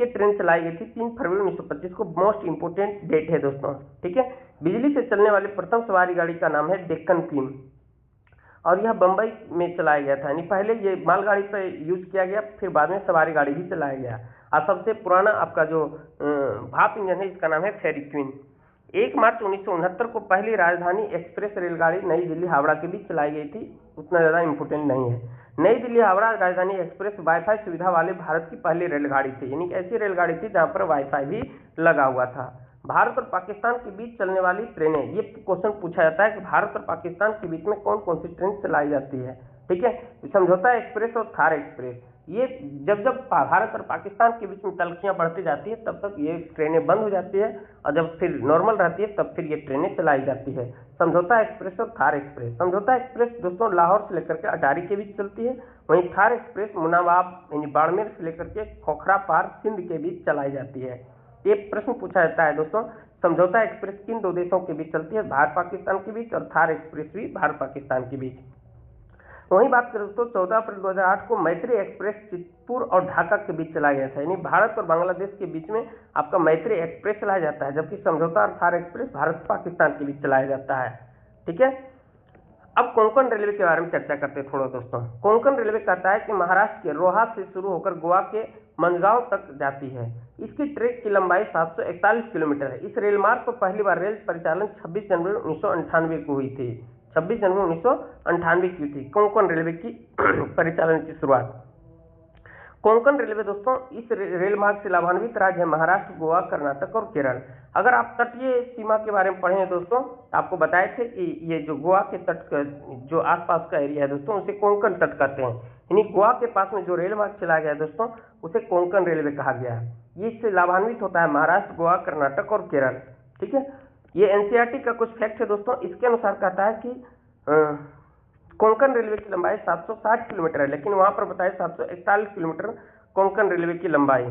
ट्रेन चलाई गई थी 3 फरवरी 1925 को। मोस्ट इंपोर्टेंट डेट है दोस्तों, ठीक है। बिजली से चलने वाली प्रथम सवारी गाड़ी का नाम है डेक्कन क्वीन, और यह बम्बई में चलाया गया था। यानी पहले ये मालगाड़ी पर यूज किया गया, फिर बाद में सवारी गाड़ी भी चलाया गया। और सबसे पुराना आपका जो भाप इंजन है इसका नाम है फेरिक्यून। 1 मार्च 1969 को पहली राजधानी एक्सप्रेस रेलगाड़ी नई दिल्ली हावड़ा के बीच चलाई गई थी, उतना ज़्यादा इंपोर्टेंट नहीं है। नई दिल्ली हावड़ा राजधानी एक्सप्रेस वाईफाई सुविधा वाले भारत की पहली रेलगाड़ी थी, यानी कि ऐसी रेलगाड़ी थी जहाँ पर वाईफाई भी लगा हुआ था। भारत और पाकिस्तान के बीच चलने वाली ट्रेनें, ये क्वेश्चन पूछा जाता है कि भारत और पाकिस्तान के बीच में कौन कौन सी ट्रेन चलाई जाती है, ठीक है। समझौता एक्सप्रेस और थार एक्सप्रेस, ये जब भारत और पाकिस्तान के बीच में तलखियां बढ़ती जाती है तब तक ये ट्रेनें बंद हो जाती है, और जब फिर नॉर्मल रहती है तब फिर ये ट्रेनें चलाई जाती है। समझौता एक्सप्रेस और थार एक्सप्रेस। समझौता एक्सप्रेस दोस्तों लाहौर से लेकर के अटारी के बीच चलती है, वहीं थार एक्सप्रेस मुनाबाब यानी बाड़मेर से लेकर के खोखरा पार सिंध के बीच चलाई जाती है। ये प्रश्न पूछा जाता है दोस्तों, समझौता एक्सप्रेस किन दो देशों के बीच चलती है? भारत पाकिस्तान के बीच, और थार एक्सप्रेस भी भारत पाकिस्तान के बीच। वहीं बात करें दोस्तों, 14 अप्रैल 2008 को मैत्री एक्सप्रेस चितपुर और ढाका के बीच चलाया गया था, यानी भारत और बांग्लादेश के बीच में आपका मैत्री एक्सप्रेस चलाया जाता है, जबकि समझौता और थार एक्सप्रेस भारत पाकिस्तान के बीच चलाया जाता है। ठीक है, अब कोंकण रेलवे के बारे में चर्चा करते हैं थोड़ा दोस्तों। कोंकण रेलवे कहता है कि महाराष्ट्र के रोहा से शुरू होकर गोवा के मंदगांव तक जाती है। इसकी ट्रैक की लंबाई 741 किलोमीटर है। इस रेल मार्ग पर पहली बार रेल परिचालन 26 जनवरी 1998 को हुई थी। 26 जनवरी 1998 की थी कोंकण रेलवे की परिचालन की शुरुआत। कोंकण रेलवे दोस्तों इस रेल मार्ग से लाभान्वित राज्य है महाराष्ट्र, गोवा, कर्नाटक और केरल। अगर आप तटीय सीमा के बारे में पढ़े हैं दोस्तों, आपको बताए थे कि ये जो गोवा के तट का जो आसपास का एरिया है दोस्तों, उसे कोंकण तट कहते हैं। यानी गोवा के पास में जो रेल मार्ग चला गया है दोस्तों, उसे कोंकण रेलवे कहा गया है। ये इससे लाभान्वित होता है महाराष्ट्र, गोवा, कर्नाटक और केरल। ठीक है, ये एनसीईआरटी का कुछ फैक्ट है दोस्तों। इसके अनुसार कहता है कि कोंकण रेलवे की लंबाई 760 किलोमीटर है, लेकिन वहां पर बताया 741 किलोमीटर कोंकण रेलवे की लंबाई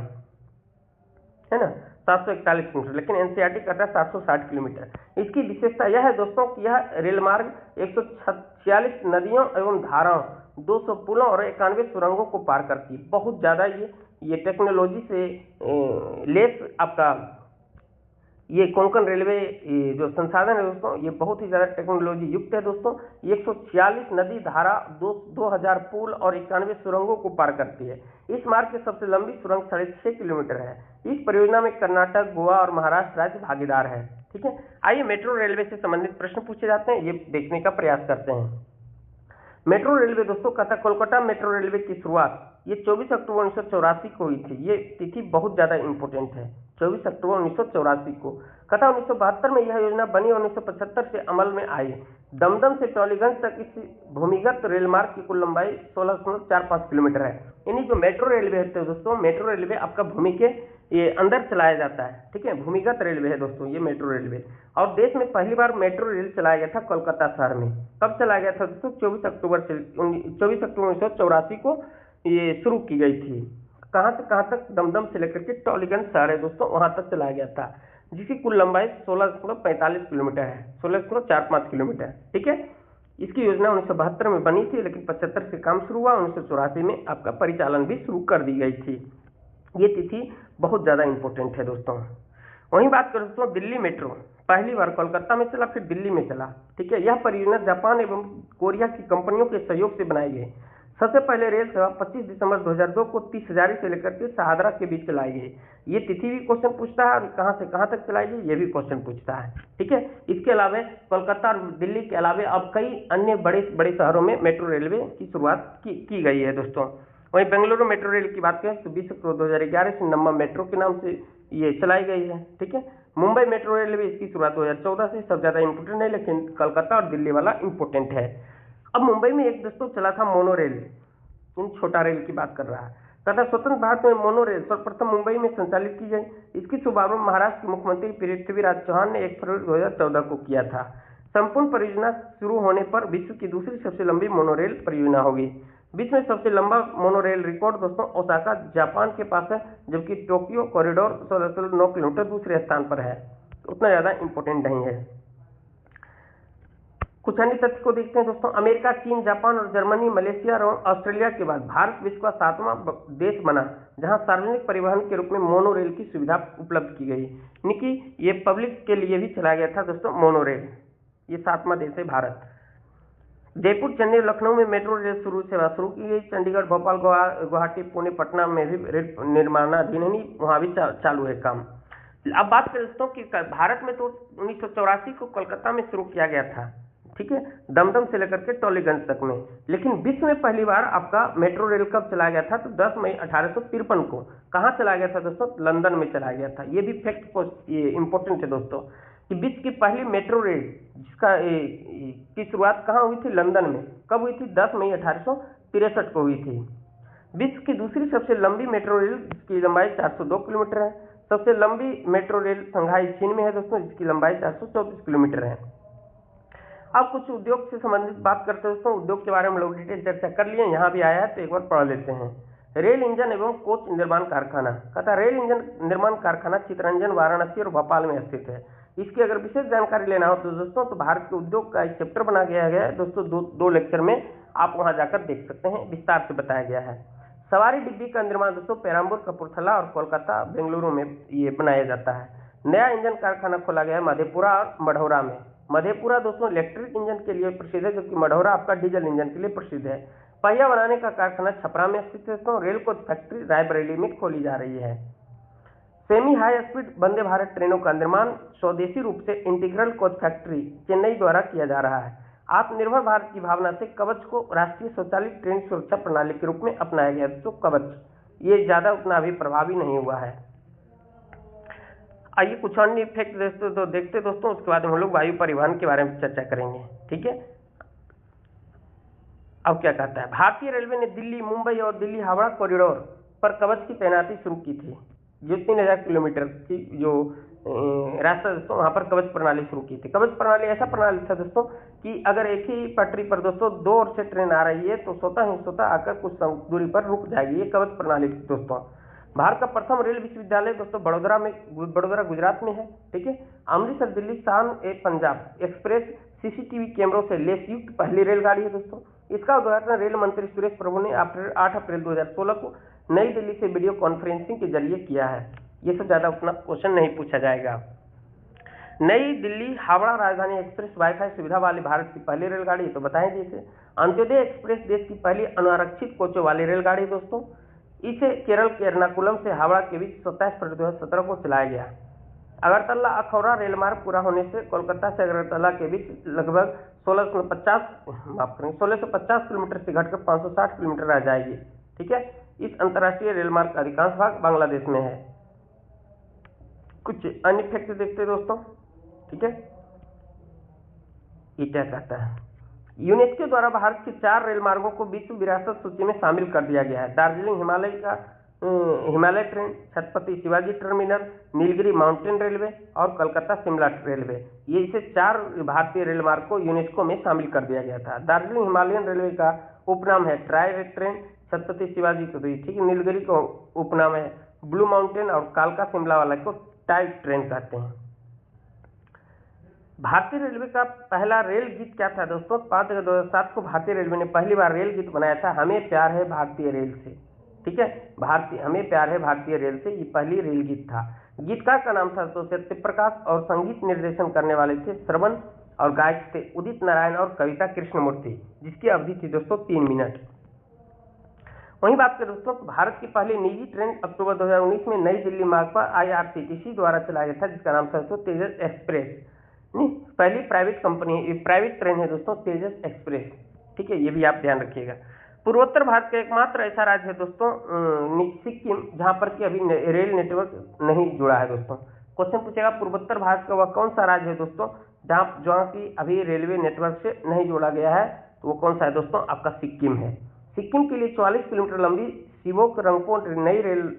है ना, 741 किलोमीटर, लेकिन एनसीईआरटी कहता है 760 किलोमीटर। इसकी विशेषता यह है दोस्तों कि यह रेल मार्ग 146 नदियों एवं धाराओं, 200 पुलों और 91 सुरंगों को पार करती है। बहुत ज्यादा ये टेक्नोलॉजी से लेस आपका ये कोंकण रेलवे जो संसाधन है दोस्तों, ये बहुत ही ज्यादा टेक्नोलॉजी युक्त है दोस्तों। 146 नदी, धारा, 2000 पुल और 91 सुरंगों को पार करती है। इस मार्ग की सबसे लंबी सुरंग 6.5 किलोमीटर है। इस परियोजना में कर्नाटक, गोवा और महाराष्ट्र राज्य भागीदार है। ठीक है, आइए मेट्रो रेलवे से संबंधित प्रश्न पूछे जाते हैं, ये देखने का प्रयास करते हैं। मेट्रो रेलवे दोस्तों कहता कोलकाता मेट्रो रेलवे की शुरुआत ये 24 अक्टूबर 1984 को हुई थी। ये तिथि बहुत ज्यादा इंपॉर्टेंट है, 24 अक्टूबर 1984 को। कथा 1972 में यह योजना बनी और 1975 से अमल में आई। दमदम से टॉलीगंज तक इस भूमिगत रेल मार्ग की कुल लंबाई 16.45 किलोमीटर है। यानी जो मेट्रो रेलवे है दोस्तों, मेट्रो रेलवे आपका भूमि के ये अंदर चलाया जाता है। ठीक है, भूमिगत रेलवे है दोस्तों ये मेट्रो रेलवे। और देश में पहली बार मेट्रो रेल चलाया गया था कोलकाता शहर में। कब चलाया गया था दोस्तों? 24 अक्टूबर 1984 को ये शुरू की गई थी। कहां से कहां तक? दमदम से लेकर के टॉलीगंज शहर है दोस्तों, वहां तक चलाया गया था, जिसकी कुल लंबाई 16.45 किलोमीटर है, 16.45 किलोमीटर। ठीक है, इसकी योजना 1972 में बनी थी, लेकिन 75 से काम शुरू हुआ, 1984 में आपका परिचालन भी शुरू कर दी गई थी। ये तिथि बहुत ज्यादा इंपॉर्टेंट है दोस्तों। वहीं बात करें दोस्तों, दिल्ली मेट्रो पहली बार कोलकाता में चला, फिर दिल्ली में चला। ठीक है, यह परियोजना जापान एवं कोरिया की कंपनियों के सहयोग से बनाई गई। सबसे पहले रेल सेवा 25 दिसंबर 2002 को 30 हजारी से लेकर के शाहदरा के बीच चलाई गई। ये तिथि भी क्वेश्चन पूछता है, और कहां से कहां तक चलाई गई ये भी क्वेश्चन पूछता है। ठीक है, इसके अलावा कोलकाता और दिल्ली के अलावा अब कई अन्य बड़े बड़े शहरों में मेट्रो रेलवे की शुरुआत की गई है दोस्तों। वहीं बेंगलुरु मेट्रो रेल की बात करें तो 20 अक्टूबर 2011 से नम्मा मेट्रो के नाम से ये चलाई गई है। ठीक है, मुंबई मेट्रो रेलवे इसकी शुरुआत 2014 से, सब ज्यादा इंपोर्टेंट है, लेकिन कलकत्ता और दिल्ली वाला इंपोर्टेंट है। अब मुंबई में एक दोस्तों चला था मोनो रेल, इन छोटा रेल की बात कर रहा है। तथा स्वतंत्र भारत में मोनो रेल सर्वप्रथम मुंबई में संचालित की गई। इसकी शुभारंभ महाराष्ट्र के मुख्यमंत्री पृथ्वीराज चौहान ने 1 फरवरी 2014 को किया था। संपूर्ण परियोजना शुरू होने पर विश्व की दूसरी सबसे लंबी मोनो रेल परियोजना होगी। विश्व में सबसे लंबा मोनो रेल रिकॉर्ड दोस्तों ओसाका जापान के पास है, जबकि टोक्यो कॉरिडोर 16.9 किलोमीटर दूसरे स्थान पर है। उतना ज्यादा इंपोर्टेंट नहीं है। कुछ अन्य तथ्य को देखते हैं दोस्तों। अमेरिका, चीन, जापान और जर्मनी, मलेशिया और ऑस्ट्रेलिया के बाद भारत विश्व का 7वां देश बना जहां सार्वजनिक परिवहन के रूप में मोनो रेल की सुविधा उपलब्ध की गई। यानी कि ये पब्लिक के लिए भी चलाया गया था दोस्तों मोनो रेल। ये 7वां देश है भारत। जयपुर, चेन्नई, लखनऊ में मेट्रो रेल सेवा शुरू की गई। चंडीगढ़, भोपाल, गुवाहाटी, पुणे, पटना में भी रेल निर्माणाधीन है, वहां भी चालू है काम। अब बात करें दोस्तों कि भारत में तो 1984 को कोलकाता में शुरू किया गया था। ठीक है, दमदम से लेकर के टॉलीगंज तक में। लेकिन विश्व में पहली बार आपका मेट्रो रेल कब चलाया गया था? तो 10 मई 1853 को। कहाँ चलाया गया था दोस्तों? लंदन में चलाया गया था। ये भी फैक्ट ये इंपॉर्टेंट है दोस्तों कि विश्व की पहली मेट्रो रेल जिसका की शुरुआत कहाँ हुई थी? लंदन में। कब हुई थी? 10 मई 1863 को हुई थी। विश्व की दूसरी सबसे लंबी मेट्रो रेल जिसकी लंबाई 402 किलोमीटर है। सबसे लंबी मेट्रो रेल संघाई चीन में है दोस्तों, जिसकी लंबाई 424 किलोमीटर है। अब कुछ उद्योग से संबंधित बात करते हैं दोस्तों। उद्योग के बारे में लोग डिटेल चर्चा कर लिए, यहाँ भी आया है तो एक बार पढ़ लेते हैं। रेल इंजन एवं कोच निर्माण कारखाना, कहता रेल इंजन निर्माण कारखाना चितरंजन, वाराणसी और भोपाल में स्थित है। इसकी अगर विशेष जानकारी लेना हो तो दोस्तों तो भारत के उद्योग का एक चैप्टर बना गया है दोस्तों, दो लेक्चर में आप वहां जाकर देख सकते हैं, विस्तार से बताया गया है। सवारी डिब्बी का निर्माण दोस्तों पेराम्बूर, कपूरथला और कोलकाता, बेंगलुरु में ये बनाया जाता है। नया इंजन कारखाना खोला गया है मधेपुरा और मढ़ौरा में। मधेपुरा दोस्तों इलेक्ट्रिक इंजन के लिए प्रसिद्ध है, जबकि मढ़ौरा आपका डीजल इंजन के लिए प्रसिद्ध है। पहिया बनाने का कारखाना छपरा में स्थित है दोस्तों। रेल कोच फैक्ट्री रायबरेली में खोली जा रही है। Semi high speed Vande Bharat ट्रेनों का निर्माण स्वदेशी रूप से इंटीग्रल कोच फैक्ट्री चेन्नई द्वारा किया जा रहा है। आत्मनिर्भर भारत की भावना से कवच को राष्ट्रीय स्वचालित ट्रेन सुरक्षा प्रणाली के रूप में अपनाया गया दोस्तों। कवच ये ज्यादा उतना अभी प्रभावी नहीं हुआ है। आइए कुछ अन्य इफेक्ट देखते दोस्तों, उसके बाद हम लोग वायु परिवहन के बारे में चर्चा करेंगे। ठीक है, अब क्या कहता है, भारतीय रेलवे ने दिल्ली, मुंबई और दिल्ली हावड़ा कॉरिडोर पर कवच की तैनाती शुरू की थी। जो 3000 किलोमीटर की जो रास्ता दोस्तों वहां पर कवच प्रणाली शुरू की थी। कवच प्रणाली ऐसा प्रणाली था दोस्तों कि अगर एक ही पटरी पर दोस्तों दो ओर से ट्रेन आ रही है तो स्वतः आकर कुछ दूरी पर रुक जाएगी। ये कवच प्रणाली थी दोस्तों। भारत का प्रथम रेल विश्वविद्यालय दोस्तों बड़ोदरा गुजरात में है। ठीक है, अमृतसर दिल्ली शान ए पंजाब एक्सप्रेस सीसीटीवी कैमरों से लेस युक्त पहली रेलगाड़ी है दोस्तों। इसका उद्घाटन रेल मंत्री सुरेश प्रभु ने 8 अप्रैल 2016 को नई दिल्ली से वीडियो कॉन्फ्रेंसिंग के जरिए किया है। ये सब ज्यादा उतना क्वेश्चन नहीं पूछा जाएगा। नई दिल्ली हावड़ा राजधानी एक्सप्रेस वाईफाई सुविधा वाली भारत की पहली रेलगाड़ी तो बताएं इसे। अंत्योदय एक्सप्रेस देश की पहली अनारक्षित कोचों वाली रेलगाड़ी दोस्तों। इसे केरल के एर्नाकुलम से हावड़ा के बीच 27 फरवरी 2017 को चलाया गया। अगरतला अखौरा रेल मार्ग पूरा होने से कोलकाता से अगरतला के बीच लगभग 1650 किलोमीटर से घटकर 560 किलोमीटर रह जाएगी। ठीक है, इस अंतर्राष्ट्रीय रेल मार्ग का अधिकांश भाग बांग्लादेश में है। कुछ अन्य फैक्ट देखते दोस्तों। ठीक है, ये क्या कहता है, यूनेस्को द्वारा भारत के 4 रेल मार्गों को विश्व विरासत सूची में शामिल कर दिया गया है। Darjeeling Himalaya train, Chhatrapati Shivaji terminal, Nilgiri mountain railway और कलकत्ता शिमला रेलवे, ये इसे 4 भारतीय रेल मार्ग को यूनेस्को में शामिल कर दिया गया था। दार्जिलिंग हिमालयन रेलवे का उपनाम है ट्राई ट्रेन, छत्रपति शिवाजी को ठीक है, नीलगिरी को उपनाम है ब्लू माउंटेन और कालका शिमला वाला को टाई ट्रेन कहते हैं। भारतीय रेलवे का पहला रेल गीत क्या था दोस्तों? 5 अगस्त 2007 को भारतीय रेलवे ने पहली बार रेल गीत बनाया था, हमें प्यार है भारतीय रेल से। ठीक है, हमें प्यार है भारतीय रेल से, ये पहली रेल गीत था। गीतकार का नाम था दोस्तों सत्यप्रकाश और संगीत निर्देशन करने वाले थे श्रवण और गायक थे उदित नारायण और कविता कृष्णमूर्ति, जिसकी अवधि थी दोस्तों 3 मिनट। वहीं बात करें दोस्तों, भारत की पहली निजी ट्रेन अक्टूबर 2019 में नई दिल्ली मार्ग पर IRCTC द्वारा चलाया गया था, जिसका नाम था दोस्तों तेजस एक्सप्रेस। पहली प्राइवेट ट्रेन है दोस्तों तेजस एक्सप्रेस। ठीक है, ये भी आप ध्यान रखिएगा। पूर्वोत्तर भारत का एकमात्र ऐसा राज्य है दोस्तों सिक्किम, जहां पर कि अभी रेल नेटवर्क नहीं जुड़ा है दोस्तों। क्वेश्चन पूछेगा पूर्वोत्तर भारत का वह कौन सा राज्य है दोस्तों जहाँ की अभी रेलवे नेटवर्क से नहीं जोड़ा गया है, तो वो कौन सा है दोस्तों? आपका सिक्किम है। सिक्किम के लिए 44 किलोमीटर लंबी शिवोक रंगपो नई रेल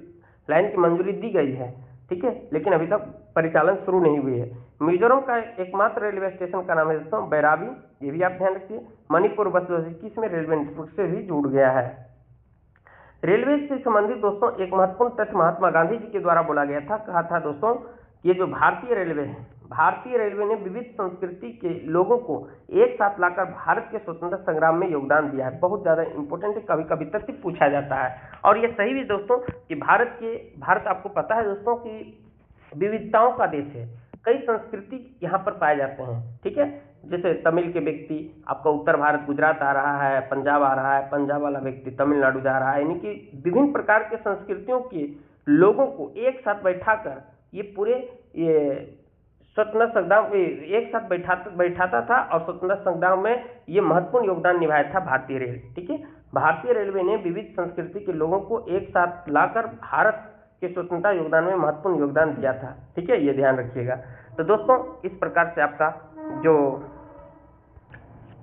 लाइन की मंजूरी दी गई है। ठीक है, लेकिन अभी तक परिचालन शुरू नहीं हुई है। मिजोरम का एकमात्र रेलवे स्टेशन का नाम है दोस्तों बैराबी, ये भी आप ध्यान रखिए। मणिपुर बस 2021 में रेलवे नेटवर्क से भी जुड़ गया है। रेलवे से संबंधित दोस्तों एक महत्वपूर्ण तथ्य महात्मा गांधी जी के द्वारा बोला गया था। कहा था दोस्तों ये जो भारतीय रेलवे है, भारतीय रेलवे ने विविध संस्कृति के लोगों को एक साथ लाकर भारत के स्वतंत्रता संग्राम में योगदान दिया है। बहुत ज्यादा इंपॉर्टेंट है, कभी कभी तथ्य पूछा जाता है और ये सही भी दोस्तों कि भारत आपको पता है दोस्तों कि विविधताओं का देश है। कई संस्कृति यहाँ पर पाए जाते हैं। ठीक है, जैसे तमिल के व्यक्ति आपका उत्तर भारत गुजरात आ रहा है, पंजाब आ रहा है, पंजाब वाला व्यक्ति तमिलनाडु जा रहा है, यानी कि विभिन्न प्रकार के संस्कृतियों के लोगों को एक साथ बैठाकर ये पूरे स्वतंत्रता संग्राम एक साथ बैठाता था और स्वतंत्रता संग्राम में ये महत्वपूर्ण योगदान निभाया था भारतीय रेल। ठीक है, भारतीय रेलवे ने विविध संस्कृति के लोगों को एक साथ लाकर भारत के स्वतंत्रता योगदान में महत्वपूर्ण योगदान दिया था। ठीक है, ये ध्यान रखिएगा। तो दोस्तों इस प्रकार से आपका जो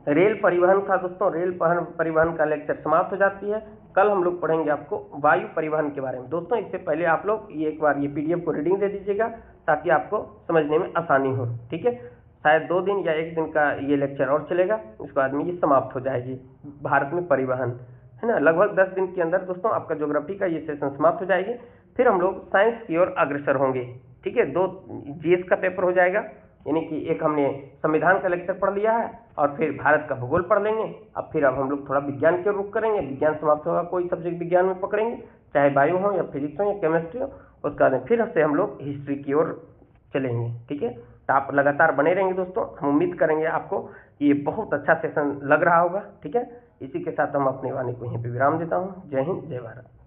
रेल परिवहन था दोस्तों, रेल परिवहन का लेक्चर समाप्त हो जाती है। कल हम लोग पढ़ेंगे आपको वायु परिवहन के बारे में। दोस्तों इससे पहले आप लोग एक बार ये PDF को रीडिंग दे दीजिएगा ताकि आपको समझने में आसानी हो। ठीक है, शायद 2 दिन या 1 दिन का ये लेक्चर और चलेगा, इसके बाद में ये समाप्त हो जाएगी, भारत में परिवहन, है ना। लगभग 10 दिन के अंदर दोस्तों आपका ज्योग्राफी का ये सेशन समाप्त हो जाएगी। फिर हम लोग साइंस की ओर अग्रसर होंगे, ठीक है। 2 जीएस का पेपर हो जाएगा, यानी कि एक हमने संविधान का लेक्चर पढ़ लिया है और फिर भारत का भूगोल पढ़ लेंगे। अब हम लोग थोड़ा विज्ञान की ओर रुख करेंगे, विज्ञान समाप्त होगा, कोई सब्जेक्ट विज्ञान में पकड़ेंगे, चाहे बायो हो या फिजिक्स हो या केमिस्ट्री हो। उसके बाद फिर से हम लोग हिस्ट्री की ओर चलेंगे, ठीक है। तो आप लगातार बने रहेंगे दोस्तों, हम उम्मीद करेंगे आपको ये बहुत अच्छा सेशन लग रहा होगा, ठीक है। इसी के साथ हम अपनी वाणी को यहीं पे विराम देता हूँ। जय हिंद, जय भारत।